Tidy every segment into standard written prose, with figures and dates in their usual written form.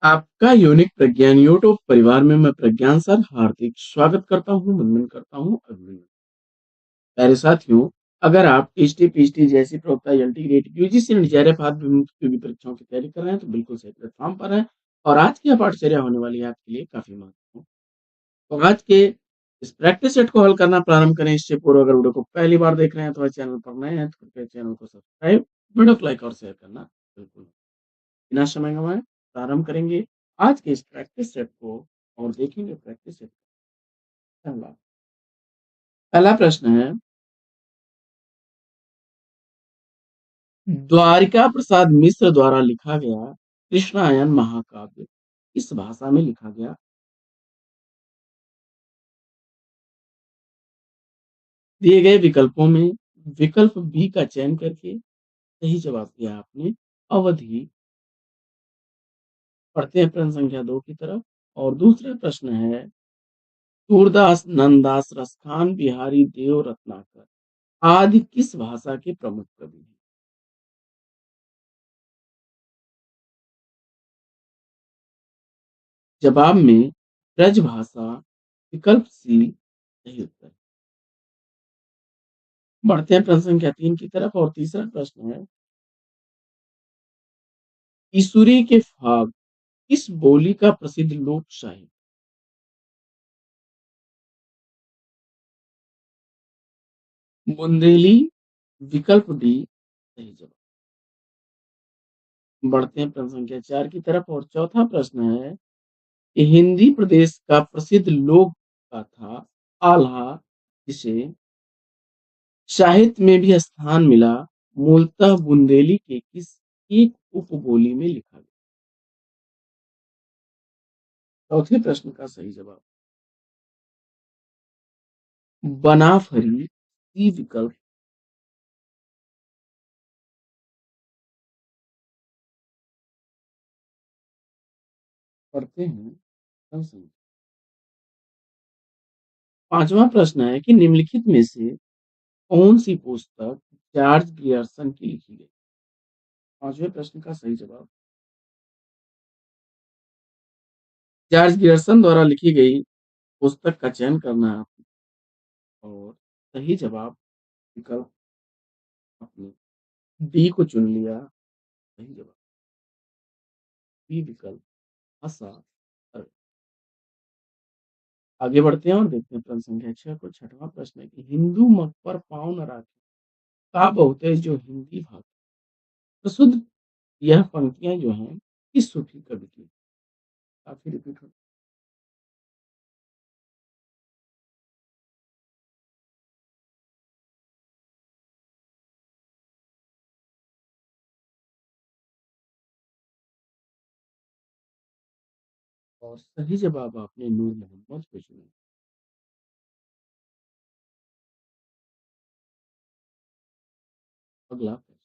आपका यूनिक प्रज्ञान यूट्यूब परिवार में मैं प्रज्ञान सर हार्दिक स्वागत करता हूँ, वंदन करता हूँ, अभिनंदन। प्यारे साथियों, अगर आप टीएसटी, जैसी प्रवक्ता LT grade UGC and JRF आदि की परीक्षाओं की तैयारी कर रहे हैं तो बिल्कुल सही प्लेटफॉर्म पर हैं और आज की यह पाठचर्या होने वाली है आपके लिए काफी महत्वपूर्ण। तो आज के इस प्रैक्टिस सेट को हल करना प्रारंभ करें इससे पूर्व अगर वीडियो को पहली बार देख रहे हैं तो चैनल पर नए हैं तो कृपया चैनल को सब्सक्राइब, वीडियो को लाइक और शेयर करना बिल्कुल बिना समय गंवाए प्रारंभ करेंगे आज के इस प्रैक्टिस सेट को और देखेंगे प्रैक्टिस सेट पहला पहला प्रश्न है, द्वारिका प्रसाद मिश्र द्वारा लिखा गया कृष्णायन महाकाव्य किस भाषा में लिखा गया? दिए गए विकल्पों में विकल्प बी का चयन करके सही जवाब दिया आपने अवधि। पढ़ते हैं प्रश्न संख्या 2 की तरफ और दूसरा प्रश्न है, सूरदास नंददास रसखान बिहारी देव रत्नाकर आदि किस भाषा के प्रमुख कवि हैं? जवाब में ब्रजभाषा विकल्प सी सही उत्तर। बढ़ते हैं प्रश्न संख्या 3 की तरफ और तीसरा प्रश्न है, ईसुरी के फाग किस बोली का प्रसिद्ध लोक साहित्य? बुंदेली विकल्प डी सही जवाब। बढ़ते हैं प्रश्न संख्या 4 की तरफ और चौथा प्रश्न है कि हिंदी प्रदेश का प्रसिद्ध लोक गाथा आल्हा जिसे साहित्य में भी स्थान मिला मूलतः बुंदेली के किस एक उपबोली में लिखा गया? चौथे प्रश्न का सही जवाब बनाफरी सी विकल्प। पढ़ते हैं प्रश्न। पांचवा प्रश्न है कि निम्नलिखित में से कौन सी पुस्तक जॉर्ज ग्रियर्सन की लिखी गई? पांचवें प्रश्न का सही जवाब जॉर्ज ग्रियर्सन द्वारा लिखी गई पुस्तक का चयन करना है आपको और सही जवाब विकल्प आपने डी को चुन लिया। सही जवाब बी विकल्प आशा। आगे बढ़ते हैं और देखते हैं प्रश्न संख्या 6 को। छठवां प्रश्न है कि हिंदू मत पर पाँव न राखे का बहुत है जो हिंदी भाषा प्रसिद्ध। यह पंक्तियां जो हैं किस सूफी कवि की? काफी रिपीट हो। और सही जवाब आपने नूर मोहम्मद को चुना। अगला प्रश्न,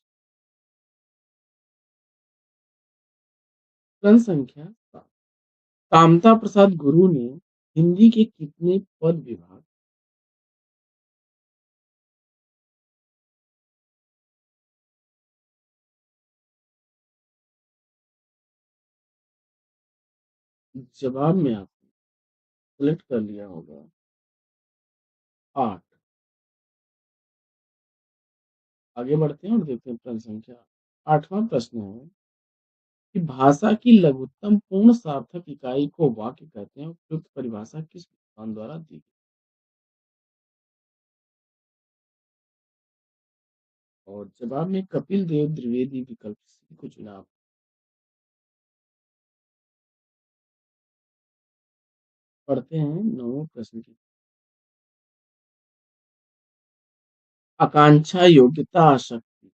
प्रश्न संख्या 7, कामता प्रसाद गुरु ने हिंदी के कितने पद विभाग? जवाब में आपने सेलेक्ट कर लिया होगा 8। आगे बढ़ते हैं और देखते हैं प्रश्न संख्या 8वां प्रश्न है कि भाषा की लघुत्तम पूर्ण सार्थक इकाई को वाक्य कहते हैं। उपयुक्त परिभाषा किस विद्वान द्वारा दी गई? और जवाब में कपिल देव द्विवेदी विकल्प सी को चुना। पढ़ते हैं 9वें प्रश्न की। आकांक्षा योग्यता आसक्ति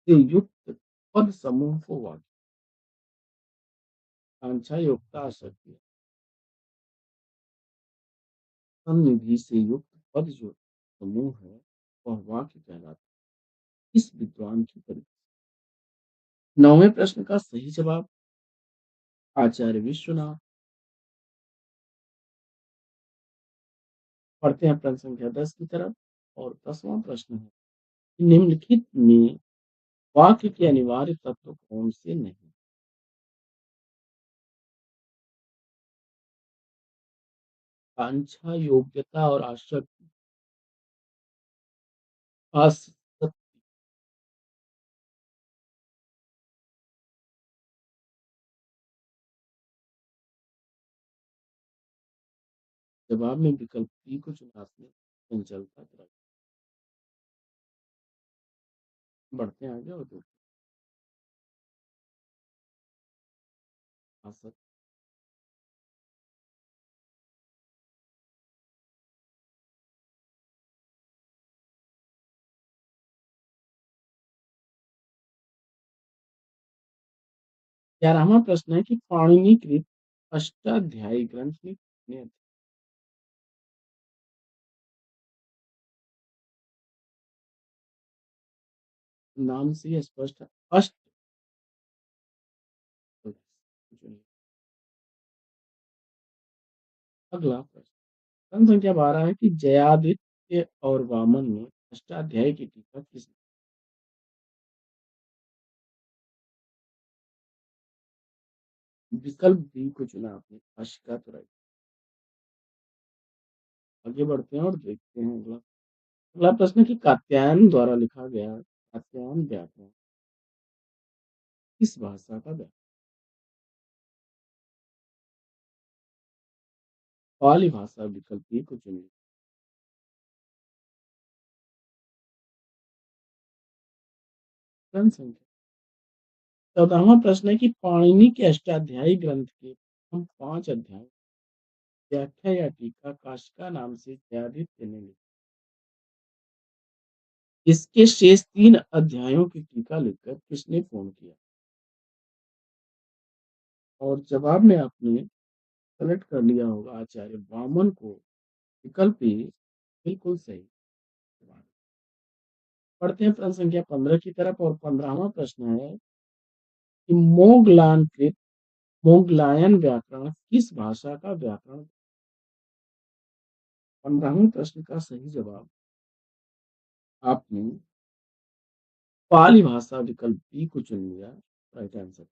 से युक्त पद समूह को वाक्य। आकांक्षा योग्यता आसक्ति सन्निधि से युक्त पद जो समूह है वह वाक्य कहलाता है। इस विद्वान की परिभाषा। 9वें प्रश्न का सही जवाब आचार्य विश्वनाथ। पढ़ते हैं प्रश्न संख्या 10 की तरफ और 10वां प्रश्न है, निम्नलिखित में वाक्य के अनिवार्य तत्व कौन से नहीं? आकांक्षा, योग्यता और आसक्त जवाब में विकल्प बी को चुना आपने। चंचलता, बढ़ते हैं आगे और देखते हैं आसक्त। 11वां प्रश्न है कि पाणिनिकृत अष्टाध्यायी ग्रंथ में कितने नाम से ही स्पष्ट है। अगला प्रश्न, प्रश्न संख्या 12 है कि जयादित्य और वामन में अष्टाध्यायी की टीका किस विकल्प बी को चुना आपने, अश का तो राइट। आगे बढ़ते हैं और देखते हैं अगला। अगला प्रश्न है कि कात्यायन द्वारा लिखा गया कात्यायन व्याकरण किस भाषा का व्याकरण? पाली भाषा, विकल्प बी को चुनिए। प्रश्न संख्या 14वां प्रश्न है कि पाणिनि के अष्टाध्यायी ग्रंथ के हम 5 अध्याय व्याख्या या टीका काशिका नाम से जयादित्य ने लिखी। इसके शेष 3 अध्यायों की टीका लिखकर किसने पूर्ण किया? और जवाब में आपने सेलेक्ट कर लिया होगा आचार्य वामन को। विकल्प ए बिल्कुल सही जवाब। पढ़ते हैं प्रश्न संख्या 15 की तरफ और 15वां प्रश्न है कि मोगलायन व्याकरण किस भाषा का व्याकरण? 15वें प्रश्न का सही जवाब आपने पाली भाषा, विकल्प बी को चुन लिया राइट आंसर।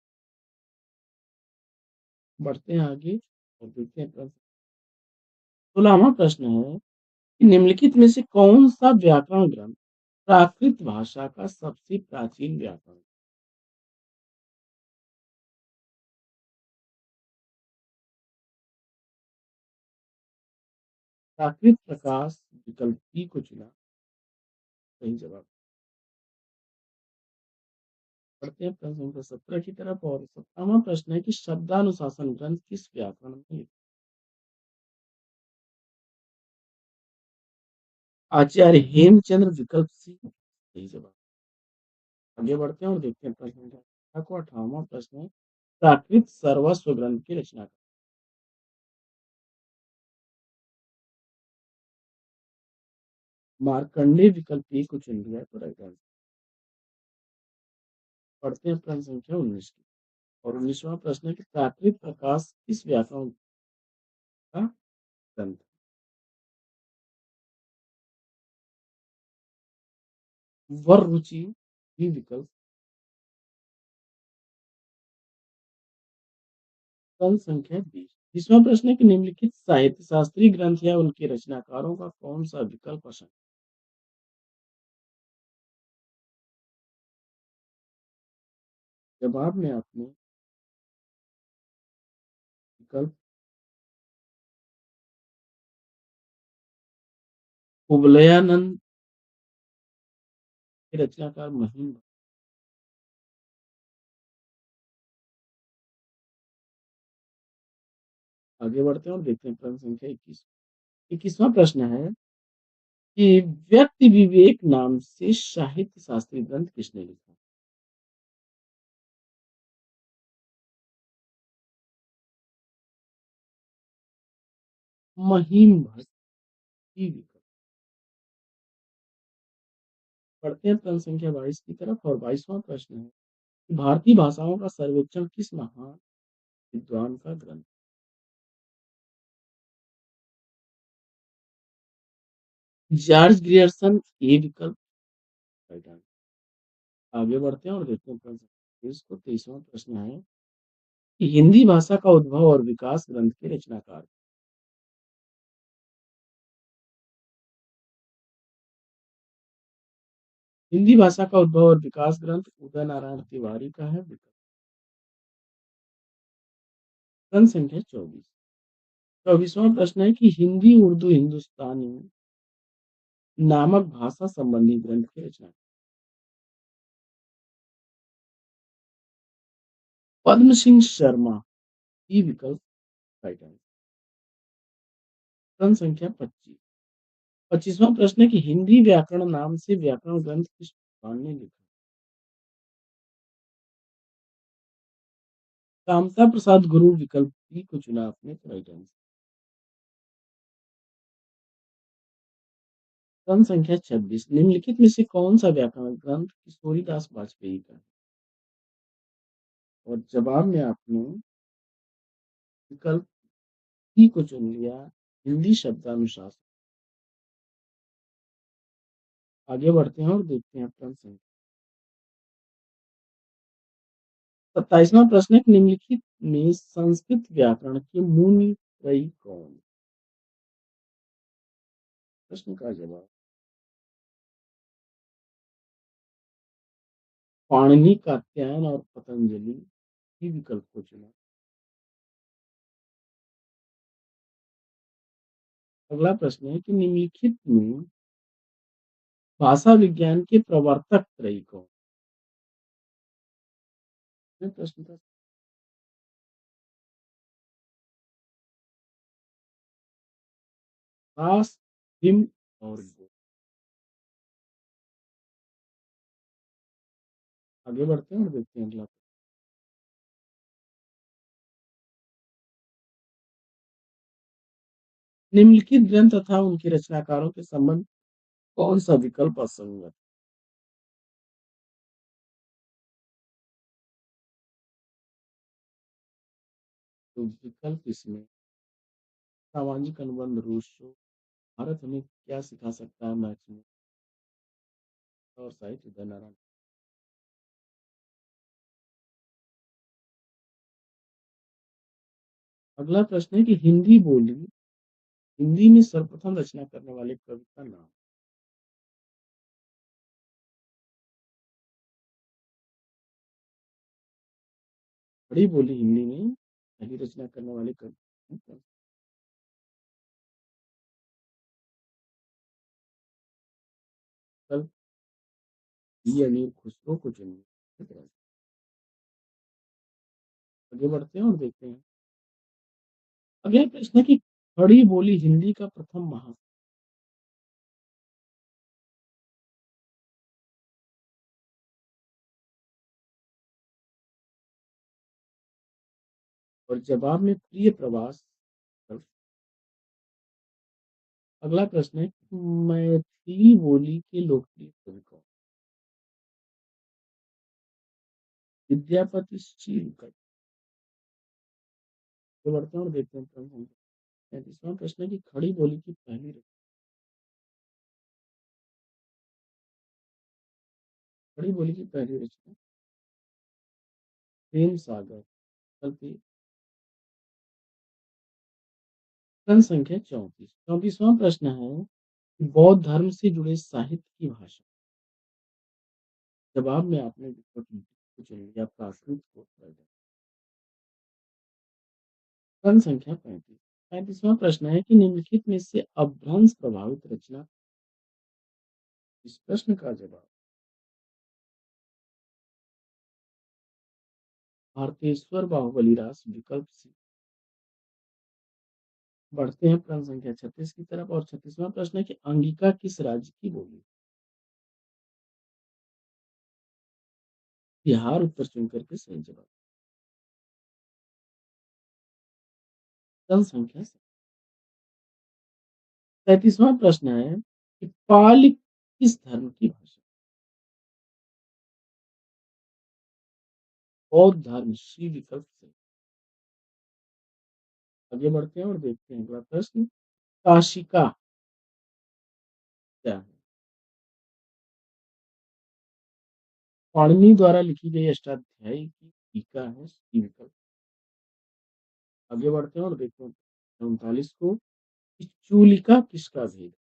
बढ़ते हैं आगे और देखते हैं प्रश्न। 16वां प्रश्न है कि निम्नलिखित में से कौन सा व्याकरण ग्रंथ प्राकृत भाषा का सबसे प्राचीन व्याकरण? प्राकृत प्रकाश, विकल्प बी को चुना सही जवाब। पढ़ते हैं प्रश्न संख्या 17 की तरफ और 17वां प्रश्न है कि शब्दानुशासन ग्रंथ किस व्याकरण में लिखा? आचार्य हेमचंद्र, विकल्प सी सही जवाब। आगे बढ़ते हैं और देखते हैं प्रश्न संख्या को 18वां प्रश्न है प्राकृत सर्वस्व ग्रंथ की रचना। मार्कंडेय, विकल्प ए को चुन लिया तो राइट आंसर। पढ़ते हैं प्रश्न संख्या 19 की और 19वां प्रश्न है कि प्राकृत प्रकाश किस व्याकरण का ग्रंथ? वर रुचि भी विकल्प। प्रश्न संख्या 20, 20वां प्रश्न है कि निम्नलिखित साहित्य शास्त्रीय ग्रंथ या उनके रचनाकारों का कौन सा विकल्प पसंद? जवाब में आपने विकल्प कुवलयानंद के रचनाकार महिम। आगे बढ़ते हैं और देखते हैं प्रश्न संख्या 21, 21वां प्रश्न है कि व्यक्ति विवेक नाम से साहित्य शास्त्री ग्रंथ किसने लिखा? महिम भट्ट की विकल्प। पढ़ते हैं प्रश्न संख्या 22 की तरफ और 22वां प्रश्न है कि भारतीय भाषाओं का सर्वेक्षण किस महान विद्वान का ग्रंथ? जॉर्ज ग्रियर्सन, ये विकल्प राइट आंसर। आगे बढ़ते हैं और देखते हैं प्रश्न 23 को। 23वां प्रश्न है कि हिंदी भाषा का उद्भव और विकास ग्रंथ के रचनाकार। हिंदी भाषा का उद्भव और विकास ग्रंथ उदय नारायण तिवारी का है। विकल्प प्रश्न संख्या 24। 24वां प्रश्न है कि हिंदी, उर्दू, हिंदुस्तानी नामक भाषा संबंधी ग्रंथ की रचना। पद्म सिंह शर्मा की विकल्प राइट आंसर। प्रश्न संख्या 25। 25वां प्रश्न है कि हिंदी व्याकरण नाम से व्याकरण ग्रंथ किस विद्वान ने लिखा। कामता प्रसाद गुरु विकल्प बी को चुना आपने तो राइट आंसर। प्रश्न संख्या 26। निम्नलिखित में से कौन सा व्याकरण ग्रंथ किशोरीदास वाजपेयी का है? और जवाब में आपने विकल्प सी को चुन लिया, हिंदी शब्दानुशासन। आगे बढ़ते हैं और देखते हैं प्रश्न संख्या। 27वां प्रश्न है कि निम्नलिखित में संस्कृत व्याकरण के मूल त्रयी कौन। प्रश्न का जवाब पाणिनि, कात्यायन और पतंजलि ही विकल्प को चुना। अगला प्रश्न है कि निम्नलिखित में भाषा विज्ञान के प्रवर्तक त्रयी कौन। प्रश्न था दास, हिम और गो। आगे बढ़ते हैं और देखते हैं अगला। निम्नलिखित ग्रंथ तथा उनके रचनाकारों के संबंध कौन सा विकल्प असंगत। तो विकल्प इसमें सामाजिक अनुबंध, रूसो, भारत हमें क्या सिखा सकता है, मैथ्स में और साहित्य उदय नारायण। अगला प्रश्न है कि हिंदी बोली हिंदी में सर्वप्रथम रचना करने वाले कवि का नाम। बड़ी बोली हिंदी में पहली रचना करने वाले कवि कल ये अमीर खुसरो को चुनिए। आगे बढ़ते हैं और देखते हैं। अगला प्रश्न है कि खड़ी बोली हिंदी का प्रथम महा। और जवाब में प्रिय प्रवास। अगला प्रश्न है मैथिली बोली के लोकप्रिय कवि कौन। विद्यापति श्रीकर। तो बढ़ते हैं और देखते हैं प्रश्न। 35वां प्रश्न है कि खड़ी बोली की पहली रचना। खड़ी बोली की पहली रचना प्रेम सागर। बल्कि प्रश्न संख्या 34। 34वां प्रश्न है कि बौद्ध धर्म से जुड़े साहित्य की भाषा। जवाब में आपने विकल्प को चुन लिया, प्राकृत को। प्रश्न संख्या 35। 35वां प्रश्न है कि निम्नलिखित में से अपभ्रंश प्रभावित रचना। इस प्रश्न का जवाब भारतेश्वर बाहुबली रास विकल्प सी। बढ़ते हैं प्रश्न संख्या 36 की तरफ और 36वां प्रश्न है कि अंगिका किस राज्य की बोली। बिहार उत्तर चुनकर के सही जवाब। जनसंख्या 37वां प्रश्न है कि पाली किस धर्म की भाषा। बौद्ध धर्म सी विकल्प से। आगे बढ़ते हैं और देखते हैं अगला प्रश्न। काशिका क्या है। पाणिनि द्वारा लिखी गई अष्टाध्यायी की टीका है सी विकल्प। आगे बढ़ते हैं और देखते हैं 39 को कि चूलिका किसका भेद।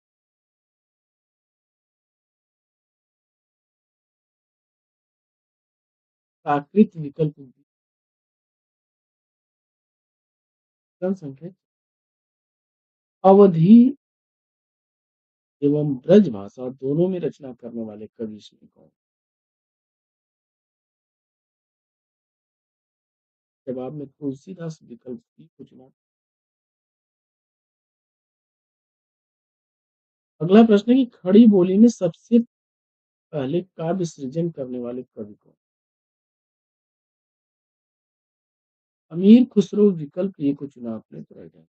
प्राकृत विकल्प संख्या अवधि एवं ब्रज भाषा दोनों में रचना करने वाले कवि इसमें कौन? जवाब में तुलसीदास विकल्प डी को चुना। अगला प्रश्न है कि खड़ी बोली में सबसे पहले काव्य सृजन करने वाले कवि कौन? अमीर खुसरो विकल्प ए को चुना आपने तो राइट है।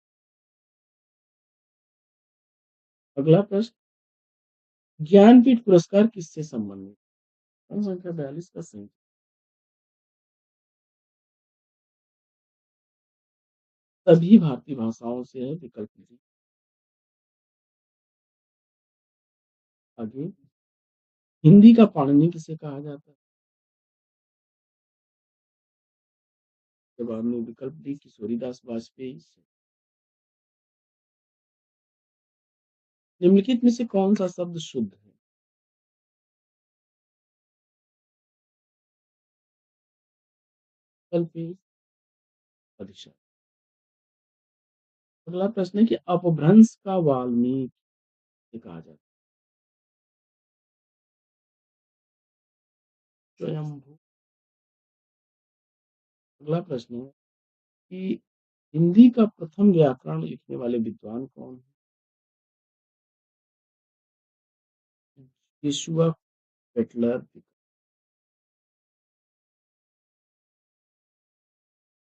अगला प्रश्न, ज्ञानपीठ पुरस्कार किससे संबंधित? प्रश्न संख्या 42 का सही। सभी भारतीय भाषाओं से है विकल्प डी। आगे, हिंदी का पाणिनि किसे कहा जाता है? जवाब में विकल्प डी किशोरीदास वाजपेयी से। निम्नलिखित में से कौन सा शब्द शुद्ध है? विकल्प ए परिषद। अगला प्रश्न है कि अपभ्रंश का वाल्मीकि से कहा जाता है? स्वयंभू। अगला प्रश्न है कि हिंदी का प्रथम व्याकरण लिखने वाले विद्वान कौन है? यशुआ पेटलर।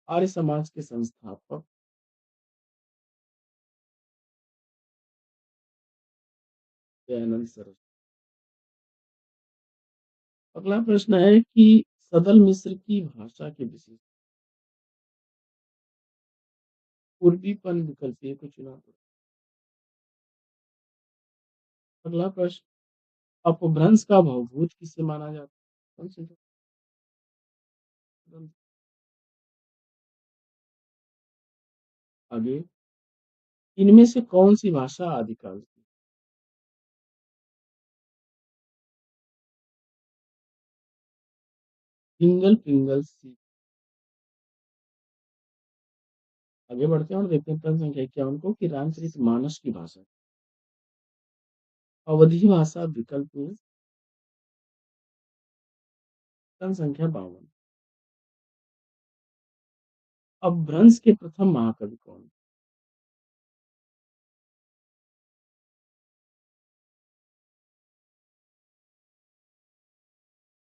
आर्य समाज के संस्थापक? दयानंद सरस्वती। अगला प्रश्न है कि सदल मिश्र की भाषा के विशेष पूर्वीपन विकल्प ए को चुना। अगला प्रश्न, अपभ्रंश का भवभूत किसे माना जाता है? कौन से ग्रंथ? आगे, इनमें से कौन सी भाषा आदिकाल की? पिंगल पिंगल सी। आगे बढ़ते हैं और देखते हैं प्रश्न संख्या 51 को कि रामचरित मानस की भाषा अवधी भाषा विकल्प में प्रश्न संख्या 52। अपभ्रंश के प्रथम महाकवि कौन?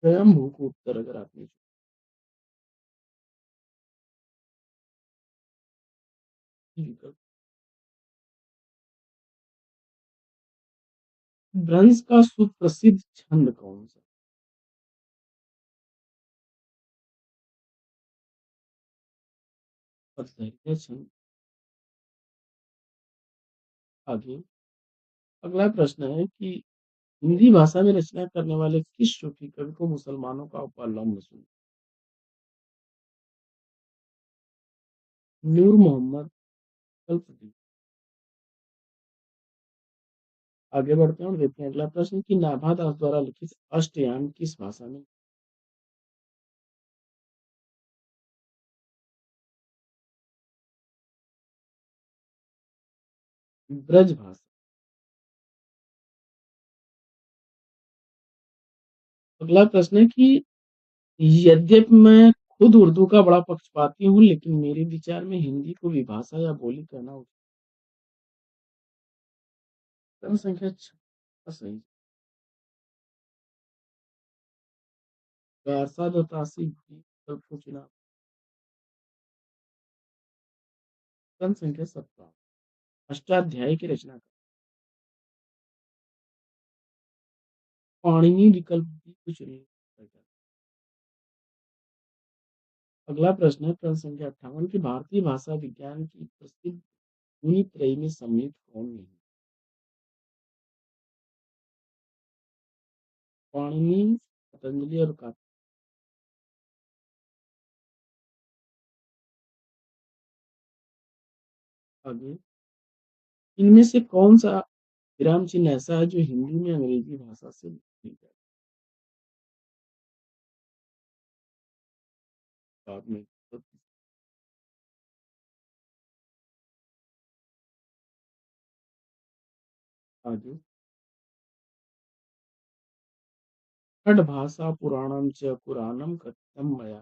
स्वयंभू को उत्तर अगर आपने विकल्प। भ्रंश का सुप्रसिद्ध छंद कौन सा? पथरिया छंद। आगे, अगला प्रश्न है कि हिंदी भाषा में रचना करने वाले किस सूफी कवि को मुसलमानों का अवलंब सुना? नूर मोहम्मद कल्पती। आगे बढ़ते हैं और देखते हैं अगला प्रश्न कि नाभा दास द्वारा लिखित अष्टयाम किस भाषा में? ब्रज भाषा। अगला प्रश्न है कि यद्यपि मैं खुद उर्दू का बड़ा पक्षपाती हूँ लेकिन मेरे विचार में हिंदी को विभाषा या बोली कहना उचित। प्रश्न संख्या 6 सही। अरशद तासी विकल्प को चुना। प्रश्न संख्या 17। अष्टाध्यायी की रचना कर पाणिनि विकल्प की कुछ नहीं। अगला प्रश्न है प्रश्न संख्या 58 की भारतीय भाषा विज्ञान की प्रसिद्ध मुनि त्रयी में सम्मिलित कौन नहीं? पाणिनि, पतंजलि और कार्तिक। आगे, इनमें से कौन सा विराम चिन्ह ऐसा है जो हिंदी में अंग्रेजी भाषा से मिलता है? बाद में आगे षड्भाषा पुराणं च पुराणं कथितं मया।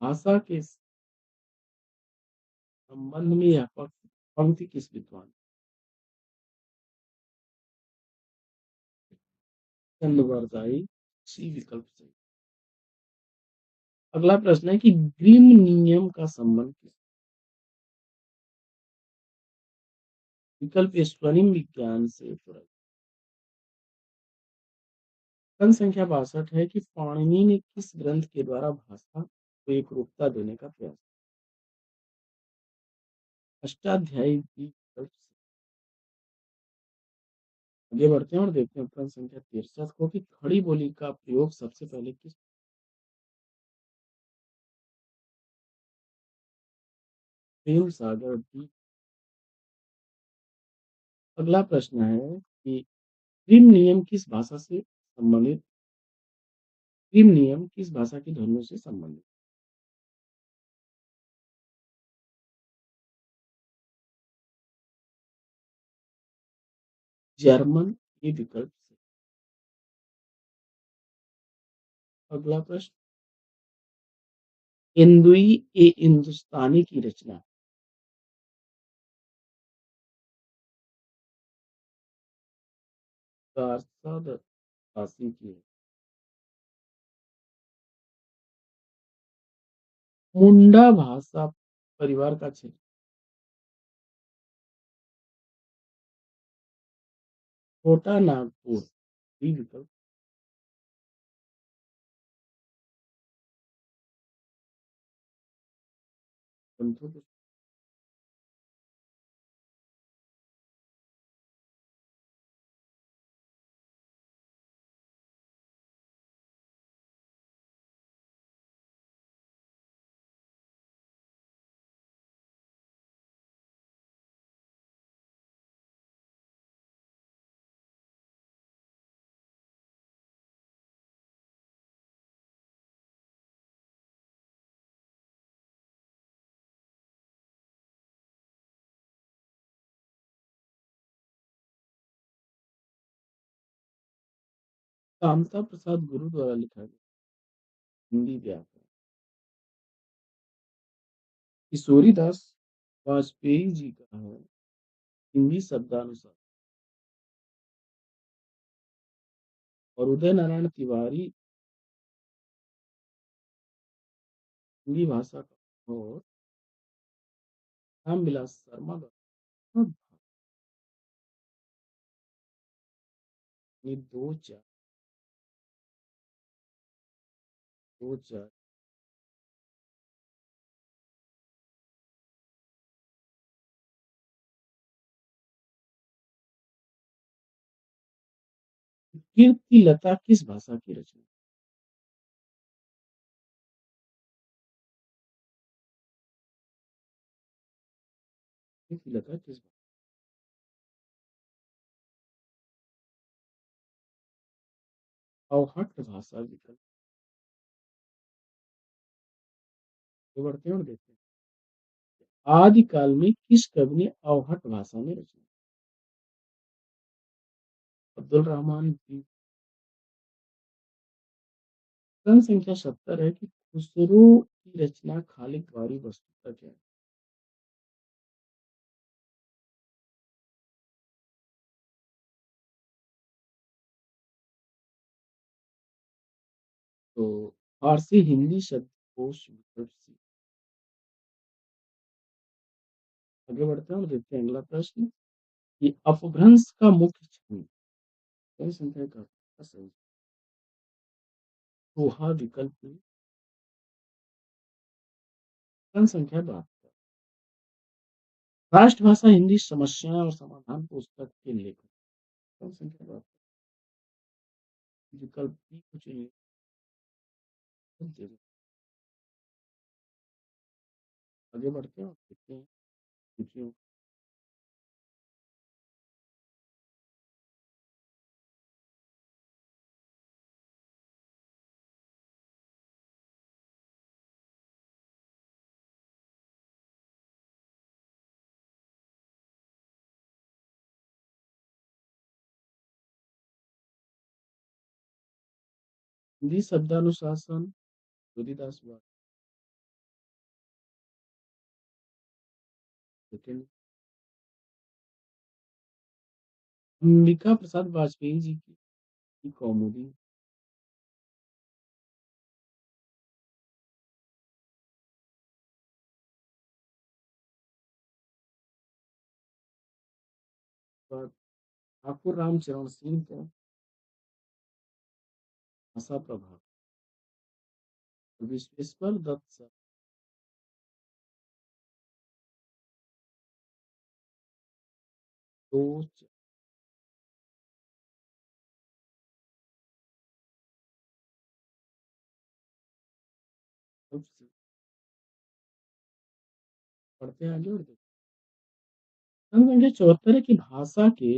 भाषा के संबंध में यह पंक्ति किस विद्वान चंद्रवरदाई सी विकल्प से। अगला प्रश्न है कि ग्रीम नियम का संबंध किस विकल्प स्वर्णिम विज्ञान से तुरंत। प्रश्न संख्या 62 है कि पाणिनि ने किस ग्रंथ के द्वारा भाषा को एक रूपता देने का प्रयास किया? अष्टाध्यायी विकल्प से। आगे बढ़ते हैं और देखते हैं प्रश्न संख्या 63 को कि खड़ी बोली का प्रयोग सबसे पहले किस प्रेम सागर द्वीप। अगला प्रश्न है कि ग्रीम नियम किस भाषा से संबंधित ग्रीम नियम किस भाषा की ध्वनियों से संबंधित। जर्मन के विकल्प से। अगला प्रश्न हिंदुई ए हिंदुस्तानी की रचना कारसाद फासी की है। मुंडा भाषा परिवार का क्षेत्र छोटा नागपुर बी विकल्प। ग्रंथों को कामता प्रसाद गुरु द्वारा लिखा गया हिंदी व्याकरण। किशोरीदास वाजपेयी जी का है हिंदी शब्दानुसार और उदय नारायण तिवारी हिंदी भाषा का और रामविलास शर्मा द्वारा ये दो चार कीर्ति लता किस भाषा की रचना। कीर्ति लता किस अवहट भाषा विकल्प। आगे बढ़ते हैं और देखते हैं आदिकाल में किस कवि ने अवहट भाषा में रचना। अब्दुल रहमान की। प्रश्न संख्या 70 है कि खुसरो की रचना खालिद बारी वस्तुता क्या है। तो फारसी हिंदी शब्दकोश विकल्प सी। आगे बढ़ते हैं और देखते हैं अगला प्रश्न कि अपभ्रंश का मुख्य छंद कई संख्या का सही दोहा विकल्प में। प्रश्न संख्या 72 राष्ट्रभाषा हिंदी समस्याएं और समाधान पुस्तक के लेखक। प्रश्न संख्या 72 विकल्प बी को चुनिए। आगे बढ़ते हैं और देखते हैं सूचियों। हिंदी शब्दानुशासन, सूर्यदास वाले, सेकंड, अंबिका प्रसाद वाजपेयी जी की कौमुदी, पर ठाकुर रामचरण सिंह का भाषा प्रभाव, विश्वेश्वर दत्त सर, तो पढ़ते हैं आगे और देखते हैं। संख्या 74 है कि भाषा के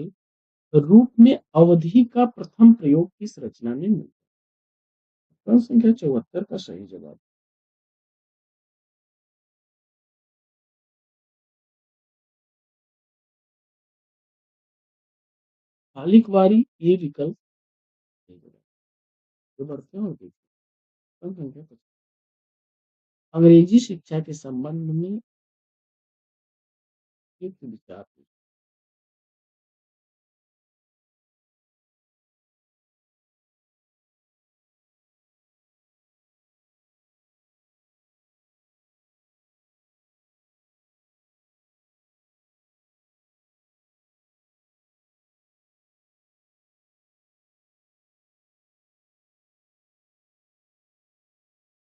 रूप में अवधि का प्रथम प्रयोग किस रचना में मिलता है? संख्या 74 का सही जवाब। खालिकवारी ये विकल्प सही जवाब। तो बढ़ते हैं और देखते हैं। संख्या 25, अंग्रेजी शिक्षा के संबंध में एक विचार है।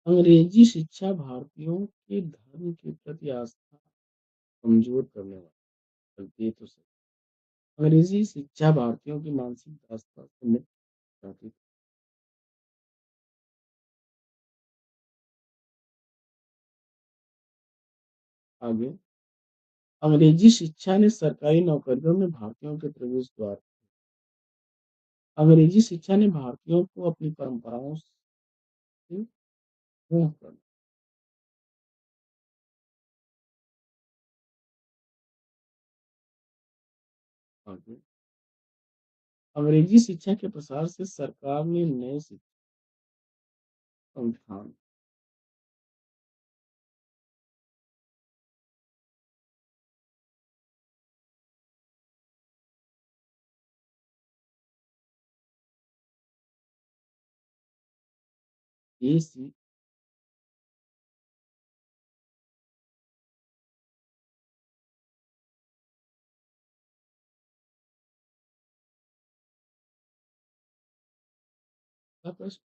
अंग्रेजी शिक्षा भारतीयों के धर्म के प्रति आस्था कमजोर करने वाली, बल्कि ये तो सही। अंग्रेजी शिक्षा भारतीयों की मानसिक आस्था से मुक्त कराती थी। आगे, अंग्रेजी शिक्षा ने सरकारी नौकरियों में भारतीयों के प्रवेश द्वार, अंग्रेजी शिक्षा ने भारतीयों को अपनी परंपराओं से मुंह कर, आगे, अंग्रेजी शिक्षा के प्रसार से सरकार ने नए शिक्षा संस्थान, ये सी का प्रश्न,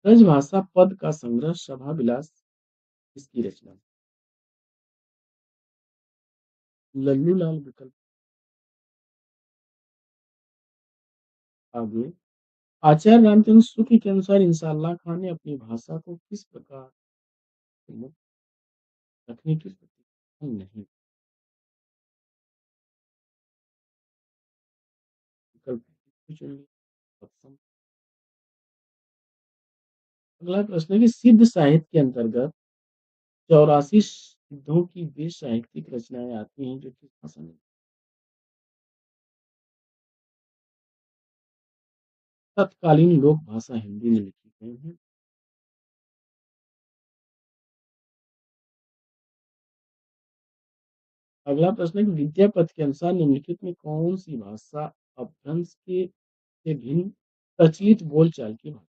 ब्रजभाषा पद का संग्रह सभा विलास किसकी रचना? लल्लू लाल विकल्प। आगे, आचार्य रामचंद्र शुक्ल के अनुसार इंसान खान ने अपनी भाषा को किस प्रकार मुक्त रखने की प्रतिज्ञा नहीं, विकल्प चुन लिया, ऑप्शन। अगला प्रश्न है कि सिद्ध साहित्य के अंतर्गत 84 सिद्धों की वे साहित्यिक रचनाएं आती हैं जो किस भाषा में, तत्कालीन लोक भाषा हिंदी में लिखी गई हैं। अगला प्रश्न है कि विद्यापति के अनुसार निम्नलिखित में कौन सी भाषा अपभ्रंश के से भिन्न प्रचलित बोलचाल की भाषा,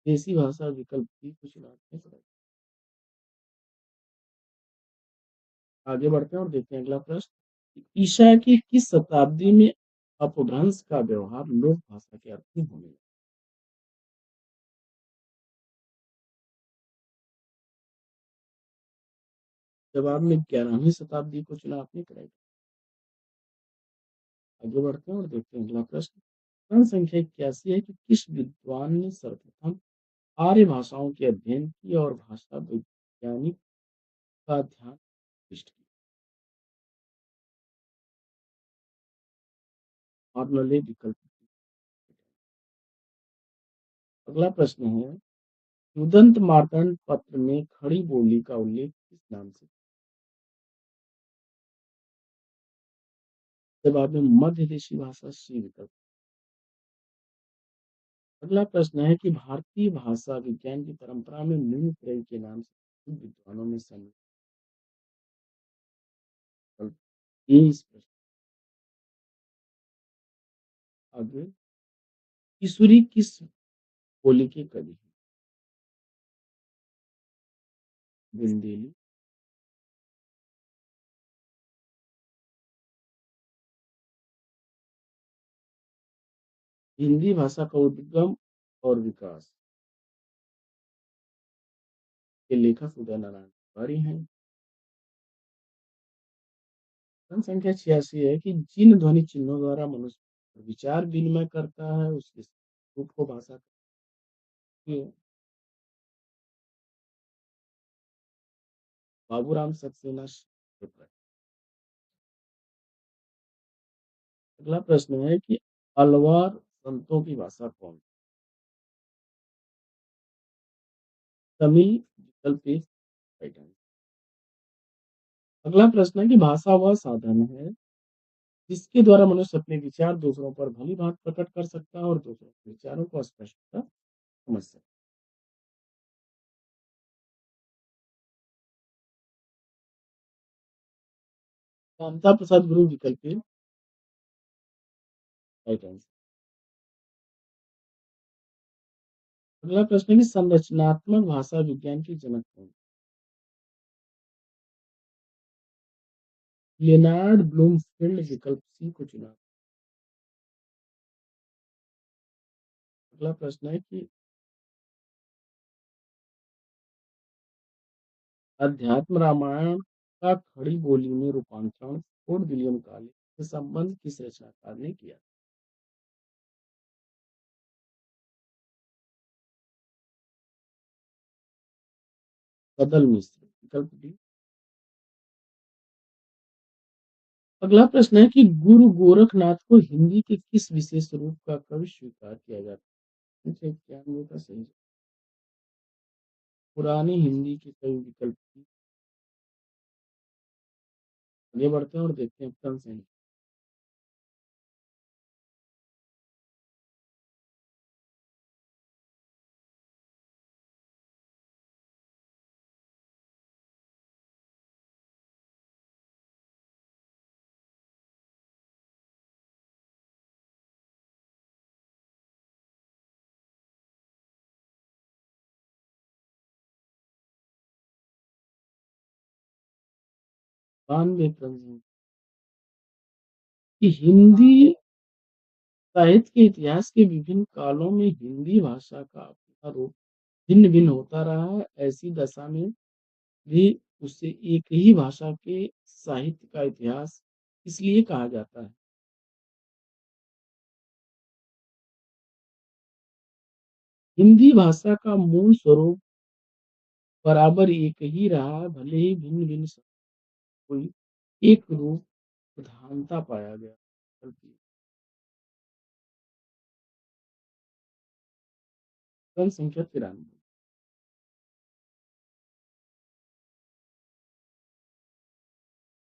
देसी भाषा विकल्प की कुछ बातें बताइए। आगे बढ़ते हैं और देखते हैं अगला प्रश्न, ईसा की किस शताब्दी में अपभ्रंश का व्यवहार लोक भाषा के अर्थ में होने लगा? जवाब में 11वीं शताब्दी को चुना आपने, करेक्ट। आगे बढ़ते हैं और देखते हैं अगला प्रश्न, प्रश्न संख्या 81 है कि किस विद्वान ने सर्वप्रथम आर्य भाषाओं के अध्ययन की और भाषा वैज्ञानिक का ध्यान आकृष्ट किया? नॉर्मली विकल्प। अगला प्रश्न है, उदंत मार्तंड पत्र में खड़ी बोली का उल्लेख किस नाम से? जवाब में मध्य देशी भाषा सी विकल्प। अगला प्रश्न है कि भारतीय भाषा विज्ञान की परंपरा में निम्न प्रयोग के नाम से विद्वानों में शामिल विकल्प ए इस प्रश्न आगे किशोरी किस बोली के कवि हैं? बुंदेली। हिंदी भाषा का उद्गम और विकास के लेखक उदय नारायण तिवारी हैं। जनसंख्या 86 है कि जिन ध्वनि चिन्हों द्वारा मनुष्य विचार विनिमय करता है उसके रूप को भाषा कहती है। बाबूराम सक्सेना क्षेत्र। अगला प्रश्न है कि अलवार संतों की भाषा कौन? तमिल विकल्प ए राइट आंसर। अगला प्रश्न है कि भाषा वह साधन है जिसके द्वारा मनुष्य अपने विचार दूसरों पर भली भांति प्रकट कर सकता है और दूसरों के विचारों को स्पष्टता समझ सकता है। कामता प्रसाद गुरु विकल्प ए राइट आंसर। अगला प्रश्न है कि संरचनात्मक भाषा विज्ञान की जनक कौन? लियोनार्ड ब्लूमफील्ड विकल्प सी को चुना। अगला प्रश्न है कि अध्यात्म रामायण का खड़ी बोली में रूपांतरण फोर्ट विलियम कॉलेज से संबंध किस रचनाकार ने किया? बदल मिश्र विकल्प डी। अगला प्रश्न है कि गुरु गोरखनाथ को हिंदी के किस विशेष रूप का कवि स्वीकार किया जाता है? 91 का सही जवाब। पुरानी हिंदी के कवि विकल्प की। आगे बढ़ते हैं और देखते हैं ऑप्शन सही। बानवे प्रश्न कि हिंदी साहित्य के इतिहास के विभिन्न कालों में हिंदी भाषा का अपना रूप भिन्न भिन्न होता रहा है। ऐसी दशा में भी उसे एक ही भाषा के साहित्य का इतिहास इसलिए कहा जाता है। हिंदी भाषा का मूल स्वरूप बराबर एक ही रहा है, भले ही भिन्न भिन्न शब्द कोई एक रूप प्रधानता पाया गया। जनसंख्या 93।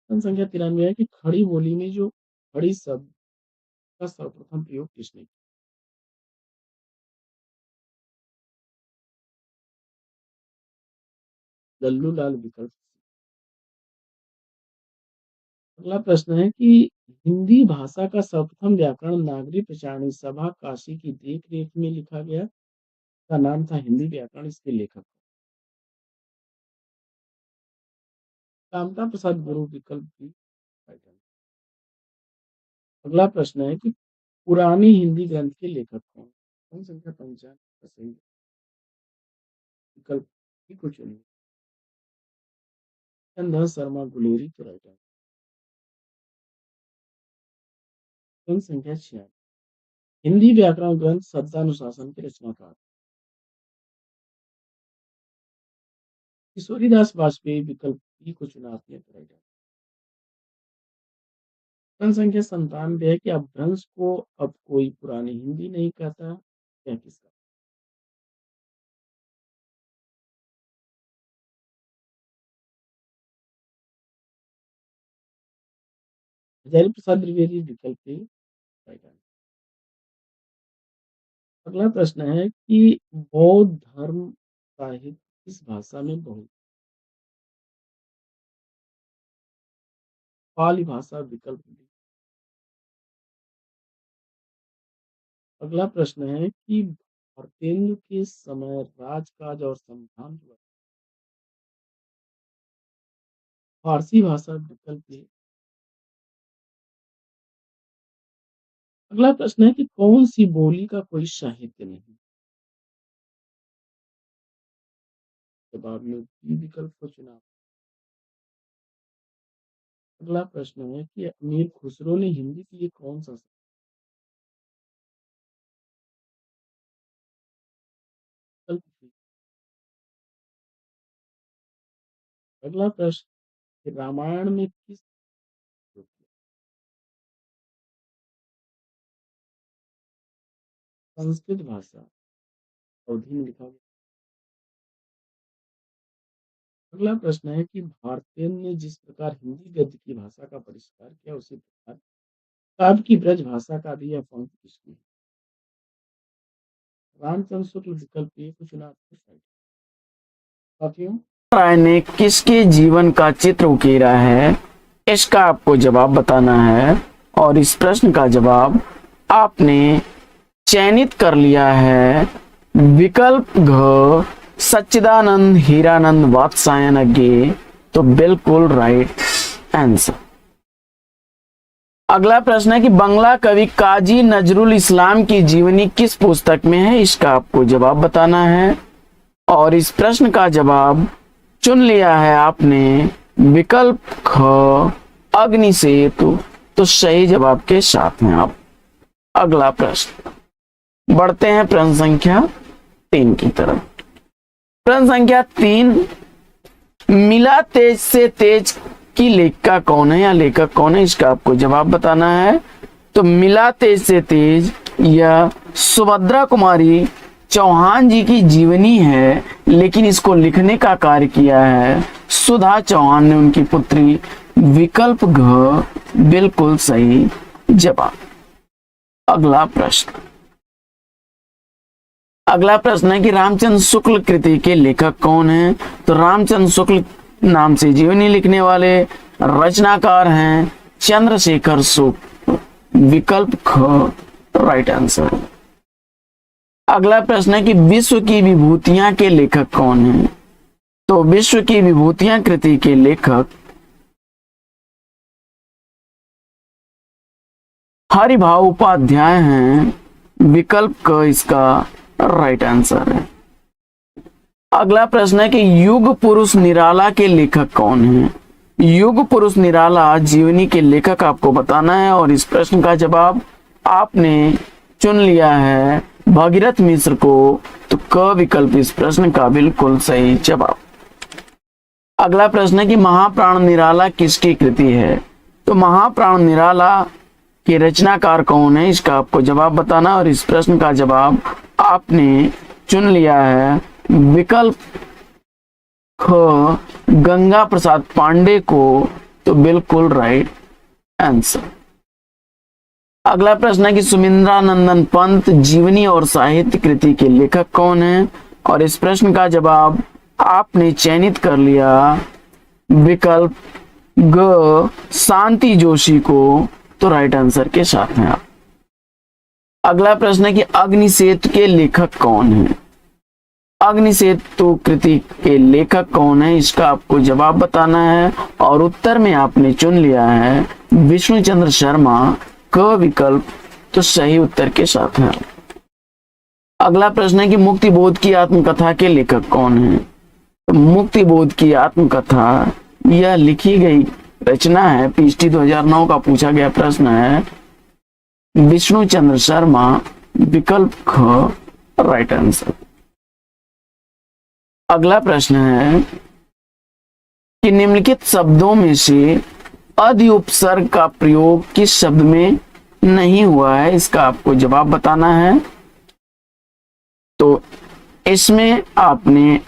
जनसंख्या 93 है कि खड़ी बोली में जो खड़ी शब्द का सर्वप्रथम प्रयोग किसने किया? लल्लू लाल विकल्प। अगला प्रश्न है कि हिंदी भाषा का सर्वप्रथम व्याकरण नागरी प्रचारणी सभा काशी की देख रेख में लिखा गया का नाम था हिंदी व्याकरण। इसके लेखक कामता प्रसाद गुरु विकल्प की। अगला प्रश्न है कि पुरानी हिंदी ग्रंथ के लेखक कौन? संख्या 55 का सही विकल्प की को चुनिए। चंद्र शर्मा गुलेरी तो राइट आंसर। जनसंख्या 96। हिंदी व्याकरण ग्रंथ शब्दानुशासन के रचनाकार किशोरीदास बाजपेयी विकल्प ई को चुना आपने तो राइट आंसर। जनसंख्या 97 है कि अपभ्रंश को अब कोई पुरानी हिंदी नहीं कहता। यह किसका? हजारी प्रसाद द्विवेदी विकल्प ए राइट आंसर। अगला प्रश्न है कि बौद्ध धर्म साहित्य किस भाषा में बहु पाली भाषा विकल्प डी। अगला प्रश्न है कि भारतेंदु के समय राजकाज और संविधान हुआ फारसी भाषा विकल्प ए। अगला प्रश्न है कि कौन सी बोली का कोई साहित्य नहीं। जवाब में बी विकल्प को चुना। अगला प्रश्न है कि अमीर खुसरो ने हिंदी के लिए कौन सा विकल्प दिया? अगला प्रश्न कि रामायण में किस संस्कृत भाषा अवधि में लिखा गया। अगला प्रश्न है कि भारतेंदु ने जिस प्रकार हिंदी गद्य की भाषा का परिष्कार किया उसी प्रकार काव्य की ब्रज भाषा का भी यह पंक्ति किसकी। रामचंद्र शुक्ल विकल्प ए को चुना साथियों। राय ने किसके जीवन का चित्र उकेरा है, इसका आपको जवाब बताना है और इस प्रश्न का जवाब आपने चयनित कर लिया है विकल्प घ सच्चिदानंद हीरानंद वात्सायन। तो बिल्कुल राइट आंसर। अगला प्रश्न है कि बंगला कवि काजी नजरुल इस्लाम की जीवनी किस पुस्तक में है, इसका आपको जवाब बताना है और इस प्रश्न का जवाब चुन लिया है आपने विकल्प ख अग्नि सेतु। तो सही जवाब के साथ में आप। अगला प्रश्न बढ़ते हैं प्रश्न संख्या 3 की तरफ। प्रश्न संख्या 3 मिला तेज से तेज की लेखिका कौन है या लेखक कौन है, इसका आपको जवाब बताना है। तो मिला तेज से तेज यह सुभद्रा कुमारी चौहान जी की जीवनी है, लेकिन इसको लिखने का कार्य किया है सुधा चौहान ने, उनकी पुत्री। विकल्प घ बिल्कुल सही जवाब। अगला प्रश्न है कि रामचंद्र शुक्ल कृति के लेखक कौन हैं। तो रामचंद्र शुक्ल नाम से जीवनी लिखने वाले रचनाकार हैं चंद्रशेखर शुक्ल। विकल्प ख राइट आंसर। अगला प्रश्न है कि विश्व की विभूतियां के लेखक कौन हैं। तो विश्व की विभूतियां कृति के लेखक हरिभाव उपाध्याय हैं। विकल्प क इसका राइट आंसर है। अगला प्रश्न है कि युग पुरुष निराला के लेखक कौन हैं। युग पुरुष निराला जीवनी के लेखक आपको बताना है और इस प्रश्न का जवाब आपने चुन लिया है भगीरथ मिश्र को। तो क विकल्प इस प्रश्न का बिल्कुल सही जवाब। अगला प्रश्न है कि महाप्राण निराला किसकी कृति है। तो महाप्राण निराला के रचनाकार कौन है, इसका आपको जवाब बताना और इस प्रश्न का जवाब आपने चुन लिया है विकल्प ख गंगा प्रसाद पांडे को। तो बिल्कुल राइट आंसर। अगला प्रश्न है कि सुमिंद्रानंदन पंत जीवनी और साहित्य कृति के लेखक कौन है और इस प्रश्न का जवाब आपने चयनित कर लिया विकल्प ग शांति जोशी को। तो राइट आंसर के साथ में आप। अगला प्रश्न है कि अग्निसेतु के लेखक कौन है। अग्निसेतु कृति के लेखक कौन है, इसका आपको जवाब बताना है और उत्तर में आपने चुन लिया है विष्णुचंद्र शर्मा। क विकल्प तो सही उत्तर के साथ है। अगला प्रश्न है कि मुक्तिबोध की आत्मकथा के लेखक कौन है। तो मुक्तिबोध की आत्मकथा यह लिखी गई रचना है, पीएचडी 2009 का पूछा गया प्रश्न है, विष्णुचंद्र शर्मा। विकल्प ख राइट आंसर। अगला प्रश्न है कि निम्नलिखित शब्दों में से अधि उपसर्ग का प्रयोग किस शब्द में नहीं हुआ है, इसका आपको जवाब बताना है। तो इसमें आपने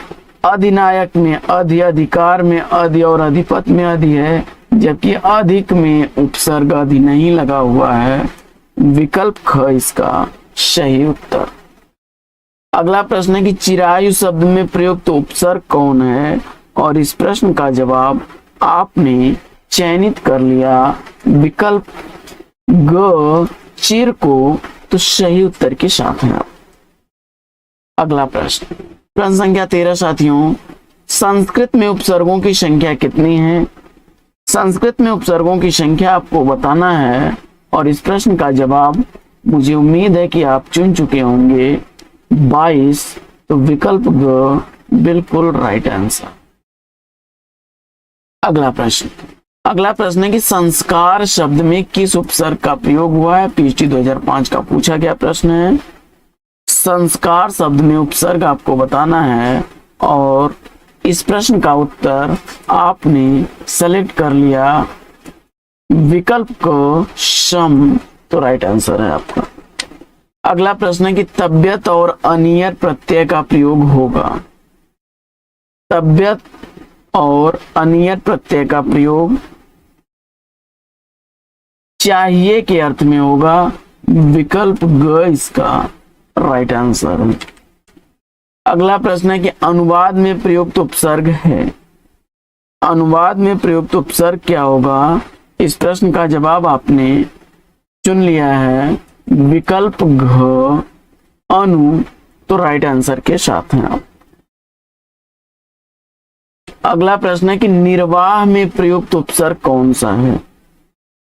अधिनायक में अधि, अधिकार में अधि और अधिपत में अधि है। जबकि अधिक में उपसर्ग अधि नहीं लगा हुआ है। विकल्प ख इसका सही उत्तर। अगला प्रश्न है कि चिरायु शब्द में प्रयुक्त उपसर्ग कौन है, और इस प्रश्न का जवाब आपने चयनित कर लिया विकल्प ग चिर को, तो सही उत्तर के साथ है। अगला प्रश्न, प्रश्न संख्या 13 साथियों, संस्कृत में उपसर्गों की संख्या कितनी है? संस्कृत में उपसर्गों की संख्या आपको बताना है, और इस प्रश्न का जवाब मुझे उम्मीद है कि आप चुन चुके होंगे 22, तो विकल्प ग बिल्कुल राइट आंसर। अगला प्रश्न है कि संस्कार शब्द में किस उपसर्ग का प्रयोग हुआ है? पीएचडी 2005 का पूछा गया प्रश्न है। संस्कार शब्द में उपसर्ग आपको बताना है, और इस प्रश्न का उत्तर आपने सेलेक्ट कर लिया विकल्प को सम, तो राइट आंसर है आपका। अगला प्रश्न है कि तबियत और अनियर प्रत्यय का प्रयोग होगा। तबियत और अनियर प्रत्यय का प्रयोग चाहिए के अर्थ में होगा। विकल्प ग इसका राइट आंसर है। अगला प्रश्न है कि अनुवाद में प्रयुक्त उपसर्ग है। अनुवाद में प्रयुक्त उपसर्ग क्या होगा? इस प्रश्न का जवाब आपने चुन लिया है विकल्प घ अनु, तो राइट आंसर के साथ हैं आप। अगला प्रश्न है कि निर्वाह में प्रयुक्त उपसर्ग कौन सा है?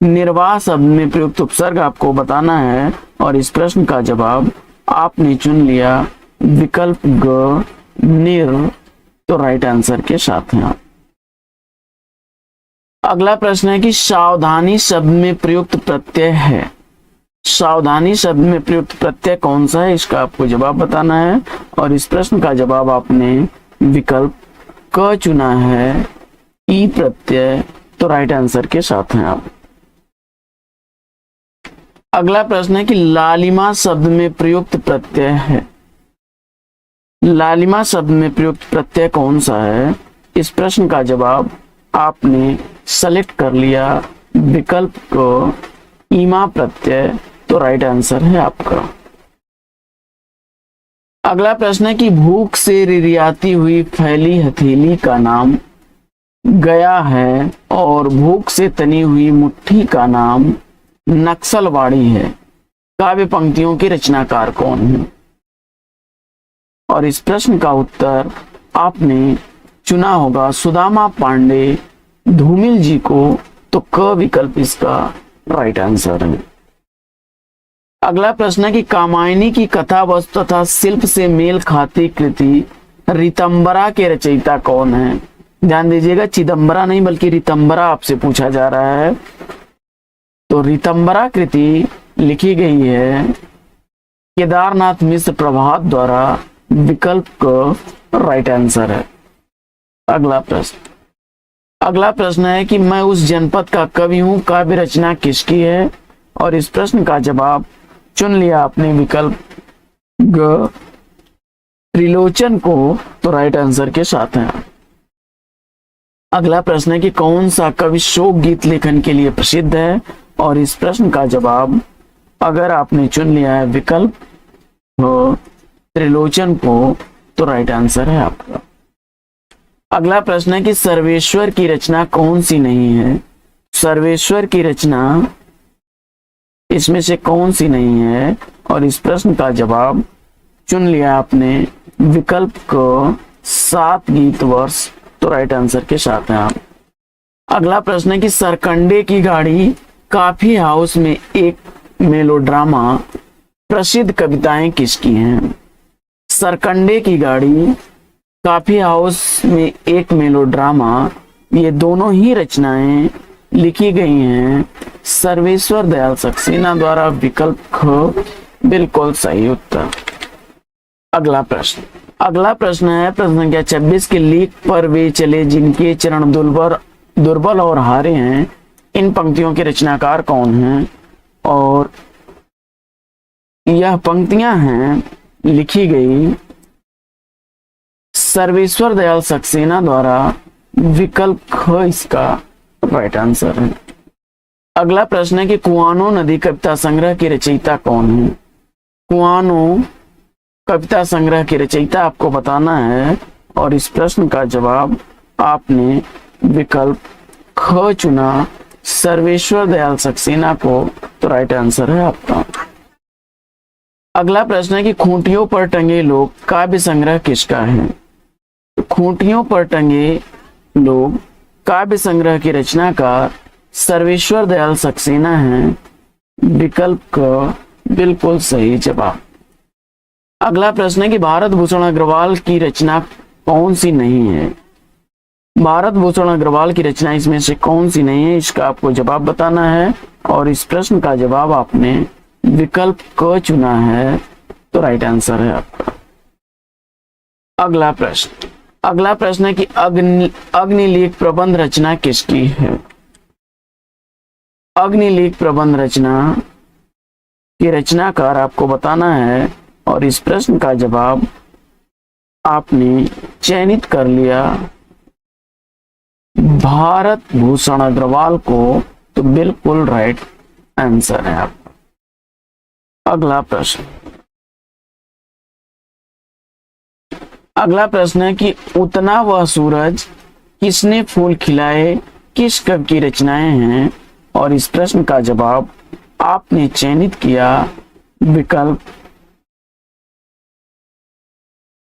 निर्वाह शब्द में प्रयुक्त उपसर्ग आपको बताना है, और इस प्रश्न का जवाब आपने चुन लिया विकल्प ग निर, तो राइट आंसर के साथ हैं आप। अगला प्रश्न है कि सावधानी शब्द में प्रयुक्त प्रत्यय है। सावधानी शब्द में प्रयुक्त प्रत्यय कौन सा है, इसका आपको जवाब बताना है, और इस प्रश्न का जवाब आपने विकल्प क चुना है ई प्रत्यय, तो राइट आंसर के साथ हैं आप। अगला प्रश्न है कि लालिमा शब्द में प्रयुक्त प्रत्यय है। लालिमा शब्द में प्रयुक्त प्रत्यय कौन सा है? इस प्रश्न का जवाब आपने सेलेक्ट कर लिया विकल्प को ईमा प्रत्यय, तो राइट आंसर है आपका। अगला प्रश्न है कि भूख से रिरियाती हुई फैली हथेली का नाम गया है, और भूख से तनी हुई मुट्ठी का नाम नक्सलवाड़ी है। काव्य पंक्तियों के रचनाकार कौन है? और इस प्रश्न का उत्तर आपने चुना होगा सुदामा पांडे धूमिल जी को, तो क विकल्प इसका राइट आंसर है। अगला प्रश्न है कि कामायनी की कथा वस्तु तथा शिल्प से मेल खाती कृति रितंबरा के रचयिता कौन है? ध्यान दीजिएगा, चिदंबरा नहीं बल्कि रितंबरा आपसे पूछा जा रहा है। तो रितंबरा कृति लिखी गई है केदारनाथ मिश्र प्रभात द्वारा। विकल्प को राइट आंसर है। अगला प्रश्न है कि मैं उस जनपद का कवि हूं, काव्य रचना किसकी है? और इस प्रश्न का जवाब चुन लिया आपने विकल्प ग त्रिलोचन को, तो राइट आंसर के साथ है। अगला प्रश्न है कि कौन सा कवि शोक गीत लेखन के लिए प्रसिद्ध है? और इस प्रश्न का जवाब अगर आपने चुन लिया है विकल्प त्रिलोचन को, तो राइट आंसर है आपका। अगला प्रश्न है कि सर्वेश्वर की रचना कौन सी नहीं है? सर्वेश्वर की रचना इसमें से कौन सी नहीं है? और इस प्रश्न का जवाब चुन लिया आपने विकल्प को 7 गीत वर्ष, तो राइट आंसर के साथ हैं आप। अगला प्रश्न है कि सरकंडे की गाड़ी काफी हाउस में एक मेलोड्रामा प्रसिद्ध कविताएं किसकी हैं? सरकंडे की गाड़ी, काफी हाउस में एक मेलोड्रामा, ये दोनों ही रचनाएं लिखी गई हैं सर्वेश्वर दयाल सक्सेना द्वारा। विकल्प ख बिल्कुल सही उत्तर। अगला प्रश्न है प्रश्न संख्या 26 के लीक पर वे चले जिनके चरण दुर्बल और हारे हैं, इन पंक्तियों के रचनाकार कौन हैं? और यह पंक्तियां हैं लिखी गई सर्वेश्वर दयाल सक्सेना द्वारा। विकल्प ख इसका राइट आंसर है। अगला प्रश्न है कि कुआनो नदी कविता संग्रह की रचयिता कौन है? कुआनो कविता संग्रह की रचयिता आपको बताना है और इस प्रश्न का जवाब आपने विकल्प ख चुना, सर्वेश्वर दयाल सक्सेना को। तो राइट आंसर है आपका। अगला प्रश्न है कि खूंटियों पर टंगे लोग काव्य संग्रह किसका है? खूंटियों पर टंगे लोग काव्य संग्रह की रचनाकार सर्वेश्वर दयाल सक्सेना है। विकल्प का बिल्कुल सही जवाब। अगला प्रश्न है कि भारत भूषण अग्रवाल की रचना कौन सी नहीं है? भारत भूषण अग्रवाल की रचना इसमें से कौन सी नहीं है, इसका आपको जवाब बताना है और इस प्रश्न का जवाब आपने विकल्प क चुना है। तो राइट आंसर है आपका। अगला प्रश्न है कि अग्निलेख प्रबंध रचना किसकी है? अग्निलेख प्रबंध रचना के रचनाकार आपको बताना है और इस प्रश्न का जवाब आपने चयनित कर लिया भारत भूषण अग्रवाल को। तो बिल्कुल राइट आंसर है आपका। अगला प्रश्न है कि उतना वह सूरज किसने फूल खिलाए किस कवि की रचनाएं हैं और इस प्रश्न का जवाब आपने चयनित किया विकल्प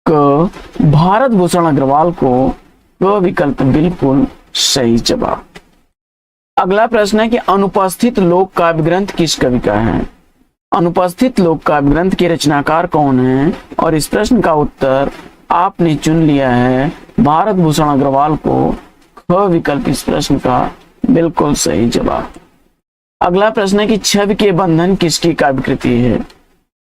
क भारत भूषण अग्रवाल को। क विकल्प बिल्कुल सही जवाब। अगला प्रश्न है कि अनुपस्थित लोक काव्य ग्रंथ किस कवि का है? अनुपस्थित लोक काव्य ग्रंथ के रचनाकार कौन है और इस प्रश्न का उत्तर आपने चुन लिया है भारत भूषण अग्रवाल को। ख विकल्प इस प्रश्न का बिल्कुल सही जवाब। अगला प्रश्न है कि छवि के बंधन किसकी काव्य कृति है?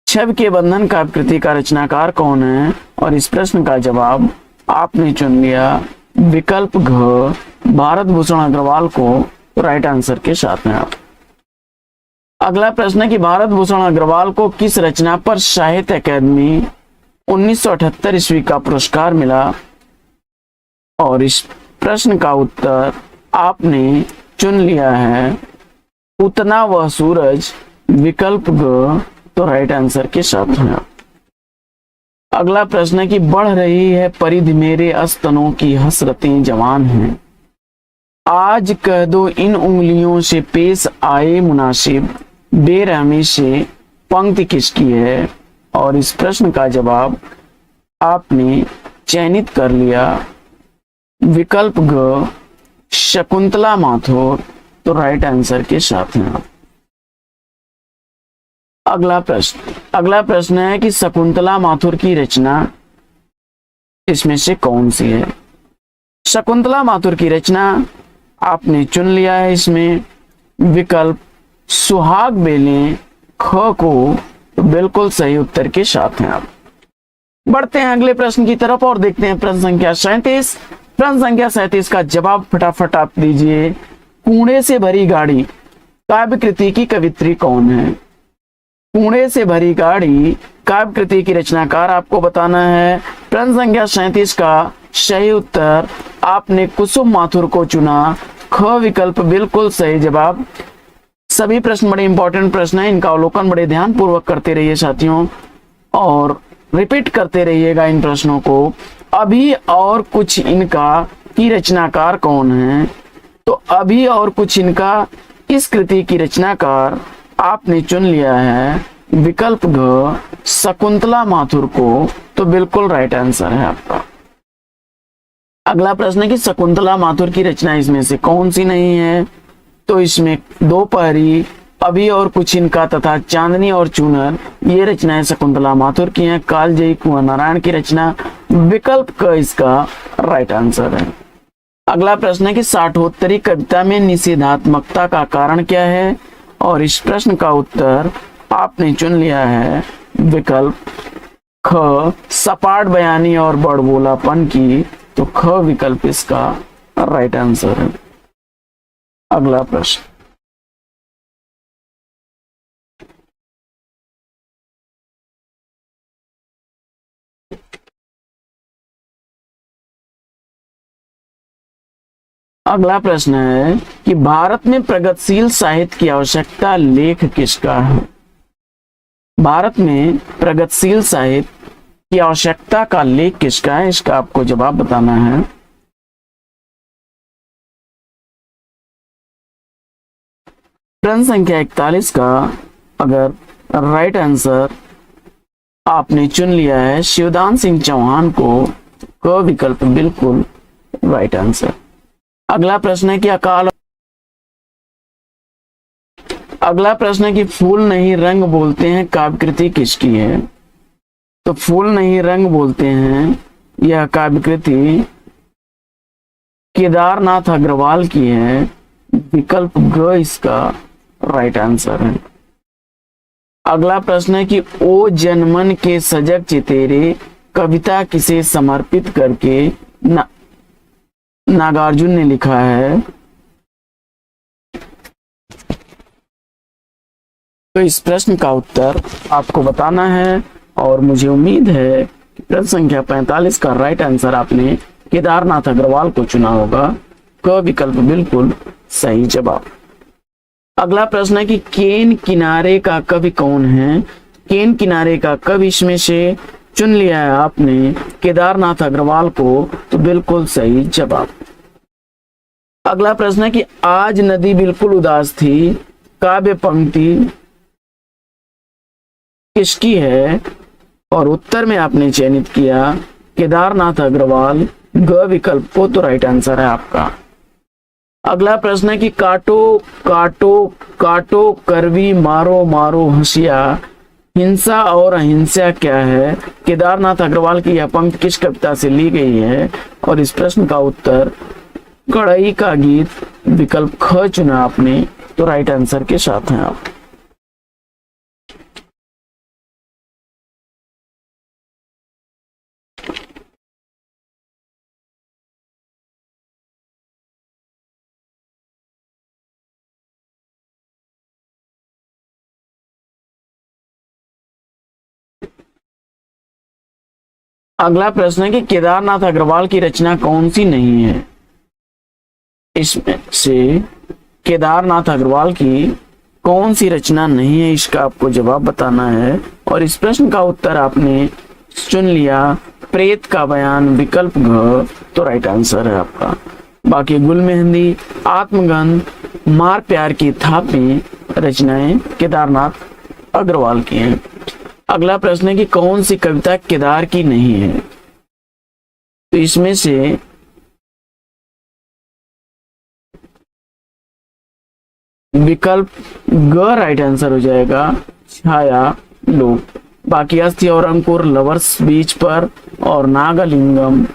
छवि के बंधन काव्य कृति का रचनाकार कौन है और इस प्रश्न का जवाब आपने चुन लिया विकल्प घ भारत भूषण अग्रवाल को। तो राइट आंसर के साथ में आप। अगला प्रश्न है कि भारत भूषण अग्रवाल को किस रचना पर साहित्य अकादमी 1978 ईस्वी का पुरस्कार मिला और इस प्रश्न का उत्तर आपने चुन लिया है उतना वह सूरज विकल्प ग। तो राइट आंसर के साथ में। अगला प्रश्न है कि बढ़ रही है परिधि मेरे स्तनों की हसरतें जवान हैं, आज कह दो इन उंगलियों से पेश आए मुनासिब, बेरहमी से पंक्ति किसकी है और इस प्रश्न का जवाब आपने चयनित कर लिया विकल्प ग शकुंतला माथुर। तो राइट आंसर के साथ हैं। अगला प्रश्न है कि शकुंतला माथुर की रचना इसमें से कौन सी है? शकुंतला माथुर की रचना आपने चुन लिया है इसमें विकल्प सुहाग बेलें ख को। तो बिल्कुल सही उत्तर के साथ हैं आप। बढ़ते हैं अगले प्रश्न की तरफ और देखते हैं प्रश्न संख्या 37। प्रश्न संख्या 37 का जवाब फटाफट आप दीजिए। कूड़े से भरी गाड़ी काव्य कृति की कवित्री कौन है? कूड़े से भरी गाड़ी काव्य कृति की रचनाकार आपको बताना है। प्रश्न संख्या 37 का सही उत्तर आपने कुसुम माथुर को चुना। ख विकल्प बिल्कुल सही जवाब। सभी प्रश्न बड़े इंपॉर्टेंट प्रश्न हैं, इनका अवलोकन बड़े ध्यान पूर्वक करते रहिए साथियों और रिपीट करते रहिएगा इन प्रश्नों को। अभी और कुछ इनका की रचनाकार कौन है? तो अभी और कुछ इनका इस कृति की रचनाकार आपने चुन लिया है विकल्प घ शकुंतला माथुर को। तो बिल्कुल राइट आंसर है आपका। अगला प्रश्न है कि शकुंतला माथुर की रचना इसमें से कौन सी नहीं है? तो इसमें दोपहरी, अभी और कुछ इनका तथा चांदनी और चूनर ये रचनाएं शकुंतला माथुर की हैं। कालजयी कुंवर नारायण की रचना विकल्प क इसका राइट आंसर है। अगला प्रश्न है कि साठोत्तरी कविता में निषेधात्मकता का कारण क्या है और इस प्रश्न का उत्तर आपने चुन लिया है विकल्प ख सपाट बयानी और बड़बोलापन की। तो ख विकल्प इसका राइट आंसर है। अगला प्रश्न अगला प्रश्न है कि भारत में प्रगतिशील साहित्य की आवश्यकता लेख किसका है? भारत में प्रगतिशील साहित्य की आवश्यकता का लेख किसका है? इसका आपको जवाब बताना है। प्रश्न संख्या 41 का अगर राइट आंसर आपने चुन लिया है शिवदान सिंह चौहान को, क विकल्प बिल्कुल राइट आंसर। अगला प्रश्न है कि अगला प्रश्न है कि फूल नहीं रंग बोलते हैं काव्यकृति किसकी है? तो फूल नहीं रंग बोलते हैं यह काव्यकृति केदारनाथ अग्रवाल की है, विकल्प ग इसका राइट आंसर है। अगला प्रश्न है कि ओ जनमन के सजग चितेरे कविता किसे समर्पित करके नागार्जुन ने लिखा है? तो इस प्रश्न का उत्तर आपको बताना है और मुझे उम्मीद है कि प्रश्न संख्या 45 का राइट आंसर आपने केदारनाथ अग्रवाल को चुना होगा, क विकल्प बिल्कुल सही जवाब। अगला प्रश्न है कि केन किनारे का कवि कौन है? केन किनारे का कवि इसमें से चुन लिया है आपने केदारनाथ अग्रवाल को, तो बिल्कुल सही जवाब। अगला प्रश्न है कि आज नदी बिल्कुल उदास थी काव्य पंक्ति किसकी है? और उत्तर में आपने चयनित किया केदारनाथ अग्रवाल, ग विकल्प को, तो राइट आंसर है आपका। अगला प्रश्न है कि काटो काटो काटो करवी मारो मारो हंसिया हिंसा और अहिंसा क्या है? केदारनाथ अग्रवाल की यह पंक्ति किस कविता से ली गई है? और इस प्रश्न का उत्तर कड़ई का गीत, विकल्प ख चुना आपने, तो राइट आंसर के साथ हैं आप। अगला प्रश्न है कि केदारनाथ अग्रवाल की रचना कौन सी नहीं है? इसमें से केदारनाथ अग्रवाल की कौन सी रचना नहीं है, इसका आपको जवाब बताना है। और इस प्रश्न का उत्तर आपने चुन लिया प्रेत का बयान, विकल्प घ, तो राइट आंसर है आपका। बाकी गुल मेहंदी, आत्मगंध, मार प्यार की थापी रचनाएं केदारनाथ अग्रवाल की हैं। अगला प्रश्न है कि कौन सी कविता केदार की नहीं है? तो इसमें से विकल्प ग राइट आंसर हो जाएगा, छाया लोक। बाकी अस्थि और अंकुर, लवर्स बीच पर और नागलिंगम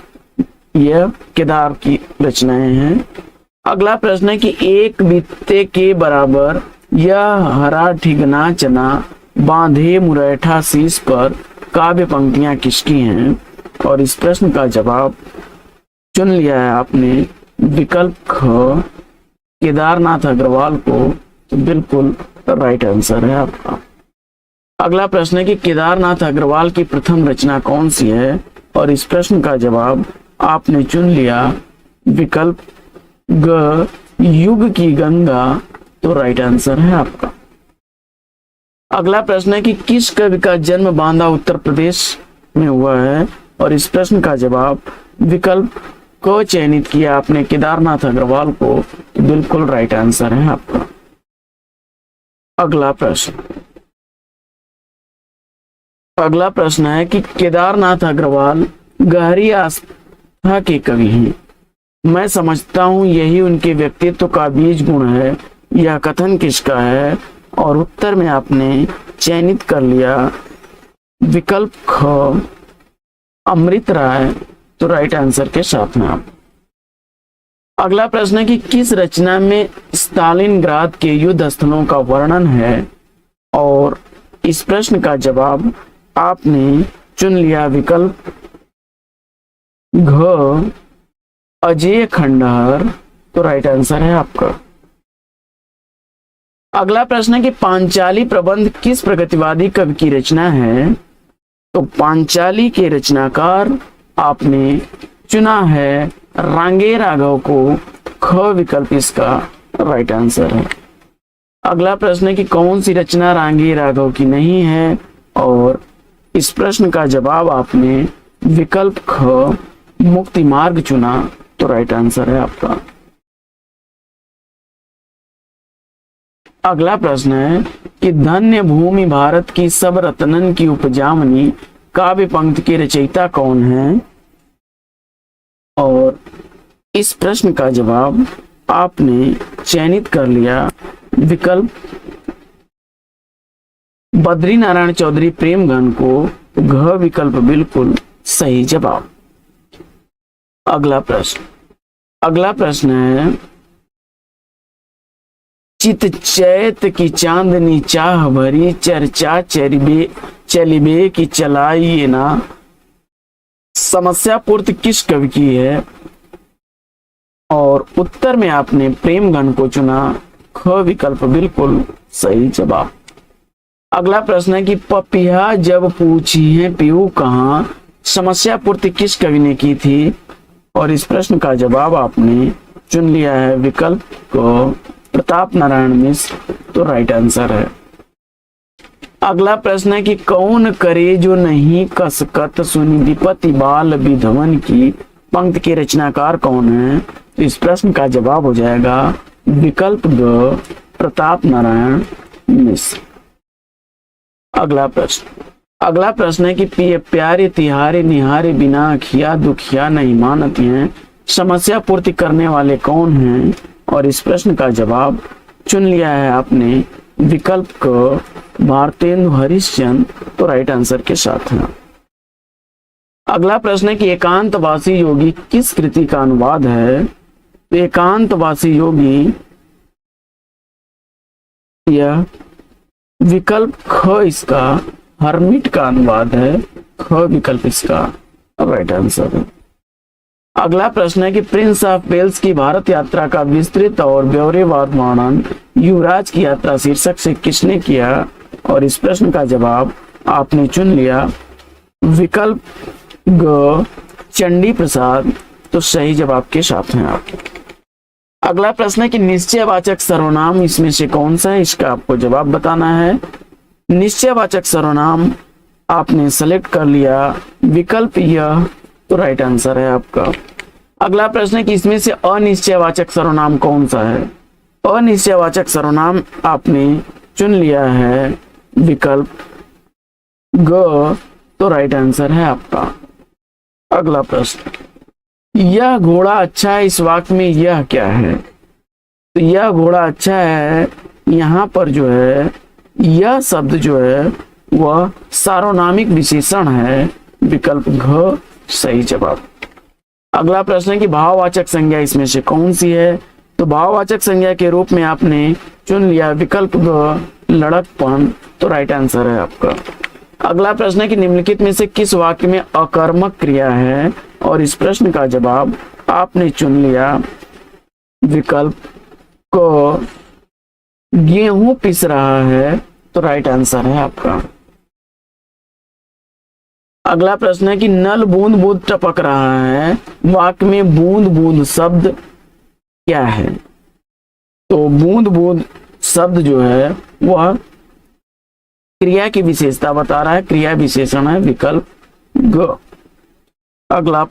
यह केदार की रचनाएं हैं। अगला प्रश्न है कि एक बित्ते के बराबर यह हरा ठिगना चना बांधे मुरैठा शीश पर काव्य पंक्तियां किसकी हैं? और इस प्रश्न का जवाब चुन लिया है आपने विकल्प ख केदारनाथ अग्रवाल को, तो बिल्कुल राइट आंसर है आपका। अगला प्रश्न है कि केदारनाथ अग्रवाल की प्रथम रचना कौन सी है? और इस प्रश्न का जवाब आपने चुन लिया विकल्प ग युग की गंगा, तो राइट आंसर है आपका। अगला प्रश्न है कि किस कवि का जन्म बांदा उत्तर प्रदेश में हुआ है? और इस प्रश्न का जवाब विकल्प को चयनित किया आपने केदारनाथ अग्रवाल को, तो बिल्कुल राइट आंसर है आपका। अगला प्रश्न है कि केदारनाथ अग्रवाल गहरी आस्था के कवि हैं, मैं समझता हूं यही उनके व्यक्तित्व का बीज गुण है, यह कथन किसका है? और उत्तर में आपने चयनित कर लिया विकल्प ख अमृत राय, तो राइट आंसर के साथ में आप। अगला प्रश्न है कि किस रचना में स्टालिनग्राद के युद्ध स्थलों का वर्णन है? और इस प्रश्न का जवाब आपने चुन लिया विकल्प घ अजय खंडहर, तो राइट आंसर है आपका। अगला प्रश्न है कि पांचाली प्रबंध किस प्रगतिवादी कवि की रचना है? तो पांचाली के रचनाकार आपने चुना है रांगे राघव को, ख विकल्प इसका राइट आंसर है। अगला प्रश्न है कि कौन सी रचना रांगी राघव की नहीं है, और इस प्रश्न का जवाब आपने विकल्प ख मुक्ति मार्ग चुना, तो राइट आंसर है आपका। अगला प्रश्न है कि धन्य भूमि भारत की सब रत्नन की उपजामनी काव्य पंक्ति के रचयिता कौन है, और इस प्रश्न का जवाब आपने चयनित कर लिया विकल्प बद्री नारायण चौधरी प्रेमगन को, घ विकल्प बिल्कुल सही जवाब। अगला प्रश्न है चित चैत की चांदनी चाह भरी चर्चा चलिबे की चलाइए ना, समस्या पूर्ति किस कवि की है, और उत्तर में आपने प्रेमगन को चुना, ख विकल्प बिल्कुल सही जवाब। अगला प्रश्न है कि पपिया जब पूछी है पीहू कहाँ, समस्या पूर्ति किस कवि ने की थी, और इस प्रश्न का जवाब आपने चुन लिया है विकल्प को प्रताप नारायण मिश्र, तो राइट आंसर है। अगला प्रश्न है कि कौन करे जो नहीं कसकत सुनी विपति बाल विधवन की पंक्ति के रचनाकार कौन है, तो इस प्रश्न का जवाब हो जाएगा विकल्प ग प्रताप नारायण मिश्र। अगला प्रश्न है कि प्यारे तिहारे निहारे बिना अखिया दुखिया नहीं मानती हैं, समस्या पूर्ति करने वाले कौन हैं, और इस प्रश्न का जवाब चुन लिया है आपने विकल्प को भारतेंदु हरिश्चंद्र, तो राइट आंसर के साथ है। अगला प्रश्न है कि एकांतवासी योगी किस कृति का अनुवाद है, तो एकांतवासी योगी यह विकल्प ख इसका हर्मिट का अनुवाद है, ख विकल्प इसका राइट आंसर है। अगला प्रश्न है कि प्रिंस ऑफ वेल्स की भारत यात्रा का विस्तृत और ब्यौरेवार वर्णन युवराज की यात्रा शीर्षक से किसने किया, और इस प्रश्न का जवाब आपने चुन लिया विकल्प ग चंडी प्रसाद, तो सही जवाब के साथ हैं आप। अगला प्रश्न है कि निश्चयवाचक सर्वनाम इसमें से कौन सा है, इसका आपको जवाब बताना है। निश्चयवाचक सर्वनाम आपने सेलेक्ट कर लिया विकल्प यह, तो राइट आंसर है आपका। अगला प्रश्न है कि इसमें से अनिश्चयवाचक सर्वनाम कौन सा है, अनिश्चयवाचक सर्वनाम आपने चुन लिया है विकल्प ग, तो राइट आंसर है आपका। अगला प्रश्न, यह घोड़ा अच्छा है, इस वाक्य में यह क्या है, तो यह घोड़ा अच्छा है, यहाँ पर जो है यह शब्द जो है वह सार्वनामिक विशेषण है, विकल्प घ सही जवाब। अगला प्रश्न है कि भाववाचक संज्ञा इसमें से कौन सी है, तो भाववाचक संज्ञा के रूप में आपने चुन लिया विकल्प ग लड़कपन, तो राइट आंसर है आपका। अगला प्रश्न है कि निम्नलिखित में से किस वाक्य में अकर्मक क्रिया है, और इस प्रश्न का जवाब आपने चुन लिया विकल्प को गेहूं पिस रहा है, तो राइट आंसर है आपका। अगला प्रश्न है कि नल बूंद बूंद टपक रहा है, वाक्य में बूंद बूंद शब्द क्या है, तो बूंद बूंद शब्द जो है वह क्रिया की विशेषता बता रहा है, क्रिया विशेषण है, विकल्प ग। अगला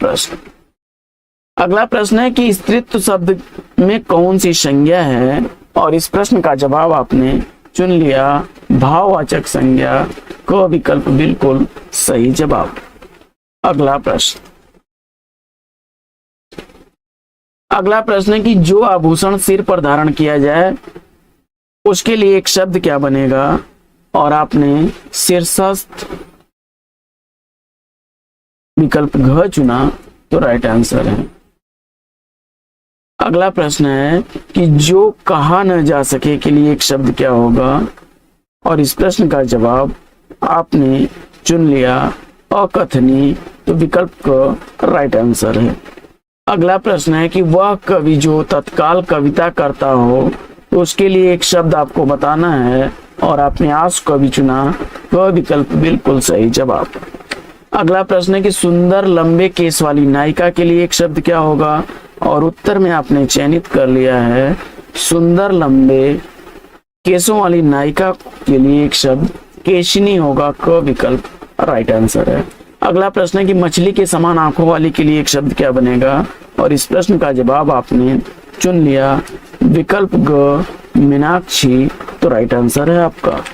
प्रश्न है कि स्त्रीत्व शब्द में कौन सी संज्ञा है, और इस प्रश्न का जवाब आपने चुन लिया भाववाचक संज्ञा, क विकल्प बिल्कुल सही जवाब। अगला प्रश्न है कि जो आभूषण सिर पर धारण किया जाए उसके लिए एक शब्द क्या बनेगा, और आपने शीर्षस्थ विकल्प घ चुना, तो राइट आंसर है। अगला प्रश्न है कि जो कहा न जा सके के लिए एक शब्द क्या होगा, और इस प्रश्न का जवाब आपने चुन लिया अकथनीय, तो विकल्प का राइट आंसर है। अगला प्रश्न है कि वह कवि जो तत्काल कविता करता हो, तो उसके लिए एक शब्द आपको बताना है, और आपने आस कवि चुना, वह विकल्प बिल्कुल सही जवाब। अगला प्रश्न है कि सुंदर लंबे केस वाली नायिका के लिए एक शब्द क्या होगा, और उत्तर में आपने चयनित कर लिया है सुंदर लंबे केसों वाली नायिका के लिए एक शब्द केशिनी होगा, क विकल्प राइट आंसर है। अगला प्रश्न है कि मछली के समान आंखों वाली के लिए एक शब्द क्या बनेगा, और इस प्रश्न का जवाब आपने चुन लिया विकल्प ग मीनाक्षी, तो राइट आंसर है आपका।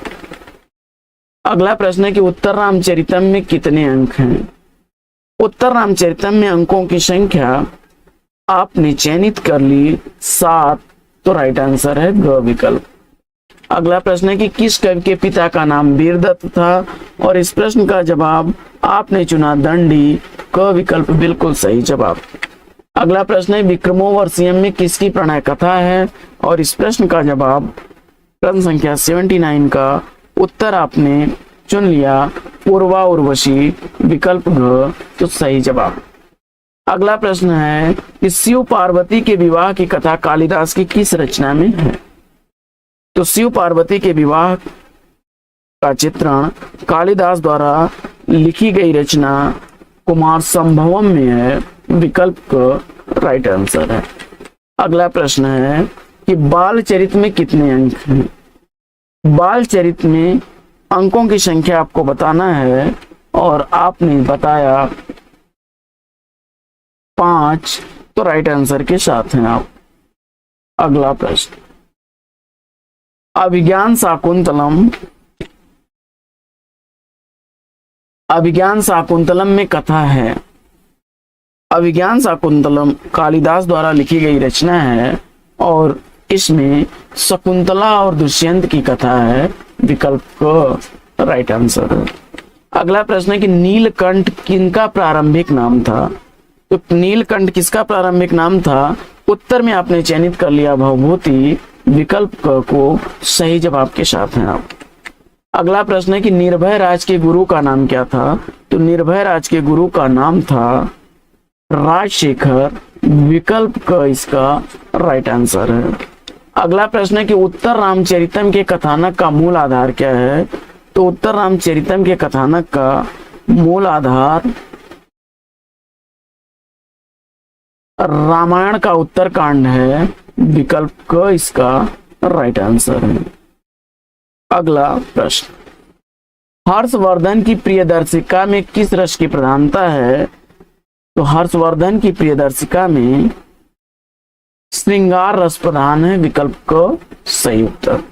अगला प्रश्न है कि उत्तर रामचरितम में कितने अंक हैं। उत्तर रामचरितम में अंकों की संख्या आपने चयनित कर ली 7, तो राइट आंसर है ग विकल्प। अगला प्रश्न है कि किस कवि के पिता का नाम वीरदत्त था, और इस प्रश्न का जवाब आपने चुना दंडी, क विकल्प बिल्कुल सही जवाब। अगला प्रश्न है विक्रमोर्वशीयम में किसकी प्रणय कथा है, और इस प्रश्न का जवाब प्रश्न संख्या 79 का उत्तर आपने चुन लिया पूर्वा उर्वशी, विकल्प घ, तो सही जवाब। अगला प्रश्न है कि शिव पार्वती के विवाह की कथा कालिदास की किस रचना में है। तो शिव पार्वती के विवाह का चित्रण कालिदास द्वारा लिखी गई रचना कुमार संभवम में है, विकल्प क राइट आंसर है। अगला प्रश्न है कि बाल चरित में कितने अंक हैं। बाल चरित में अंकों की संख्या आपको बताना है, और आपने बताया 5, तो राइट आंसर के साथ हैं आप। अगला प्रश्न अभिज्ञान शाकुंतलम में कथा है। अभिज्ञान शाकुंतलम कालिदास द्वारा लिखी गई रचना है, और इसमें शकुंतला और दुष्यंत की कथा है, विकल्प को राइट आंसर है। अगला प्रश्न है कि नीलकंठ किनका प्रारंभिक नाम था। तो नीलकंठ किसका प्रारंभिक नाम था, उत्तर में आपने चयनित कर लिया भवभूति, विकल्प को सही जवाब के साथ हैं आप। अगला प्रश्न है कि निर्भय राज के गुरु का नाम क्या था। तो निर्भय राज के गुरु का नाम था राजशेखर, विकल्प का इसका राइट आंसर है। अगला प्रश्न है कि उत्तर रामचरितम के कथानक का मूल आधार क्या है। तो उत्तर रामचरितम के कथानक का मूल आधार रामायण का उत्तरकांड है, विकल्प क इसका राइट आंसर है। अगला प्रश्न हर्षवर्धन की प्रियदर्शिका में किस रस की प्रधानता है। तो हर्षवर्धन की प्रियदर्शिका में श्रृंगार रस प्रधान है, विकल्प को सही उत्तर।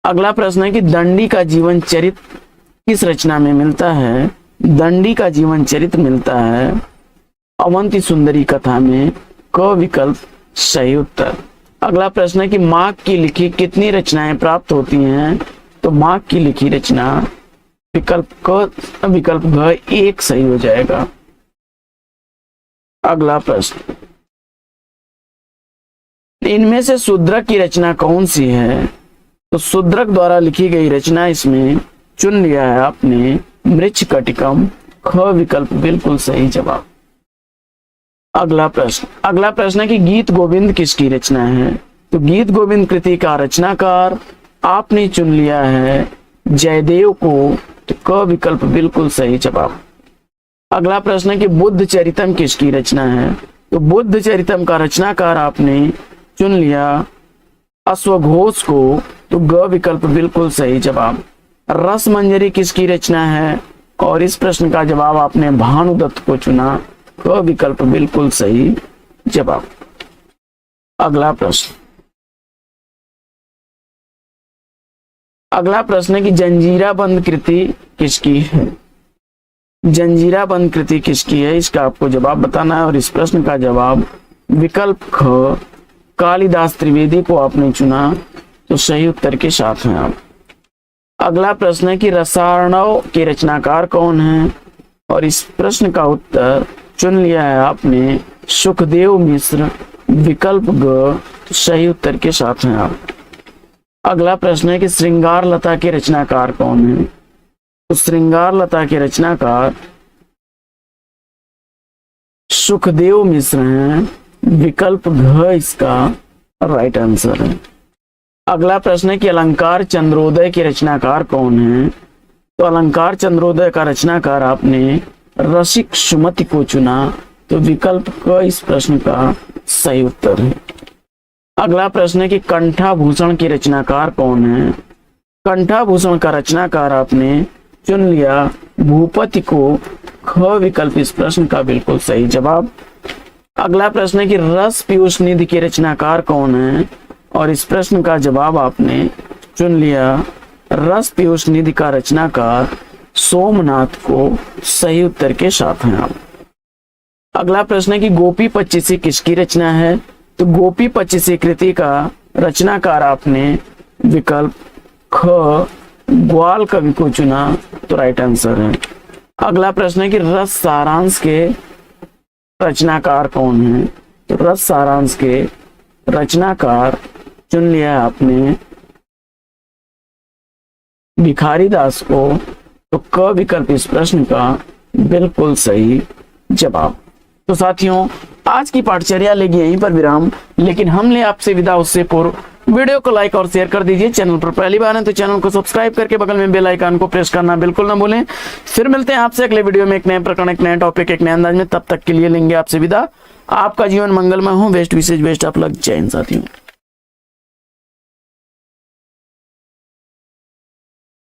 अगला प्रश्न है कि दंडी का जीवन चरित्र किस रचना में मिलता है। दंडी का जीवन चरित्र मिलता है अवंती सुंदरी कथा में, क विकल्प सही उत्तर। अगला प्रश्न है कि माघ की लिखी कितनी रचनाएं प्राप्त होती हैं। तो माघ की लिखी रचना, विकल्प घ 1 सही हो जाएगा। अगला प्रश्न इनमें से शूद्रक की रचना कौन सी है। तो शूद्रक द्वारा लिखी गई रचना इसमें चुन लिया है आपने मृच्छकटिकम, ख विकल्प बिल्कुल सही जवाब। अगला प्रश्न है कि गीत गोविंद किसकी रचना है। तो गीत गोविंद कृति का रचनाकार आपने चुन लिया है जयदेव को, तो क विकल्प बिल्कुल सही जवाब। अगला प्रश्न है कि बुद्ध चरितम किसकी रचना है। तो बुद्ध चरितम का रचनाकार आपने चुन लिया अश्वघोष को, तो ग विकल्प बिल्कुल सही जवाब। रस मंजरी किसकी रचना है, और इस प्रश्न का जवाब आपने भानुदत्त को चुना, क विकल्प बिल्कुल सही जवाब। अगला प्रश्न है कि जंजीराबंद कृति किसकी है। जंजीराबंद कृति किसकी है, इसका आपको जवाब बताना है, और इस प्रश्न का जवाब विकल्प ख कालिदास त्रिवेदी को आपने चुना, तो सही उत्तर के साथ हैं आप। अगला प्रश्न है कि रसार्णव के रचनाकार कौन है, और इस प्रश्न का उत्तर चुन लिया है आपने सुखदेव मिश्र, विकल्प ग, तो सही उत्तर के साथ हैं आप। अगला प्रश्न है कि श्रृंगार लता के रचनाकार कौन है। तो श्रृंगार लता के रचनाकार सुखदेव मिश्र हैं, विकल्प घ इसका राइट आंसर है। अगला प्रश्न है कि अलंकार चंद्रोदय के रचनाकार कौन है। तो अलंकार चंद्रोदय का रचनाकार आपने रसिक सुमति को चुना, तो विकल्प क इस प्रश्न का सही उत्तर है। अगला प्रश्न है कि कंठाभूषण की रचनाकार कौन है। कंठाभूषण का रचनाकार आपने चुन लिया भूपति को, ख विकल्प इस प्रश्न का बिल्कुल सही जवाब। अगला प्रश्न है कि रस पीयूष निधि के रचनाकार कौन है, और इस प्रश्न का जवाब आपने चुन लिया रस पीयूष निधि का रचनाकार सोमनाथ को, सही उत्तर के साथ हैं आप। अगला प्रश्न है कि गोपी पच्चीसी किसकी रचना है। तो गोपी पच्चीसी कृति का रचनाकार आपने विकल्प ख ग्वाल कवि को चुना, तो राइट आंसर है। अगला प्रश्न है कि रस सारांश के रचनाकार कौन है। तो रस सारांश के रचनाकार चुन लिया आपने भिखारी दास को, तो क विकल्प इस प्रश्न का बिल्कुल सही जवाब। तो साथियों, आज की पाठचर्या लेगी यहीं पर विराम, लेकिन हम ले आपसे विदा उससे पूर्व वीडियो को लाइक और शेयर कर दीजिए। चैनल पर पहली बार है तो चैनल को सब्सक्राइब करके बगल में बेल आइकन को प्रेस करना बिल्कुल ना भूलें। फिर मिलते हैं आपसे अगले वीडियो में एक नए प्रकरण, एक नए टॉपिक, एक नए अंदाज में। तब तक के लिए लेंगे आपसे विदा। आपका जीवन मंगलमय हो। बेस्ट विशेष बेस्ट ऑफ लक। जय हिंद साथियों।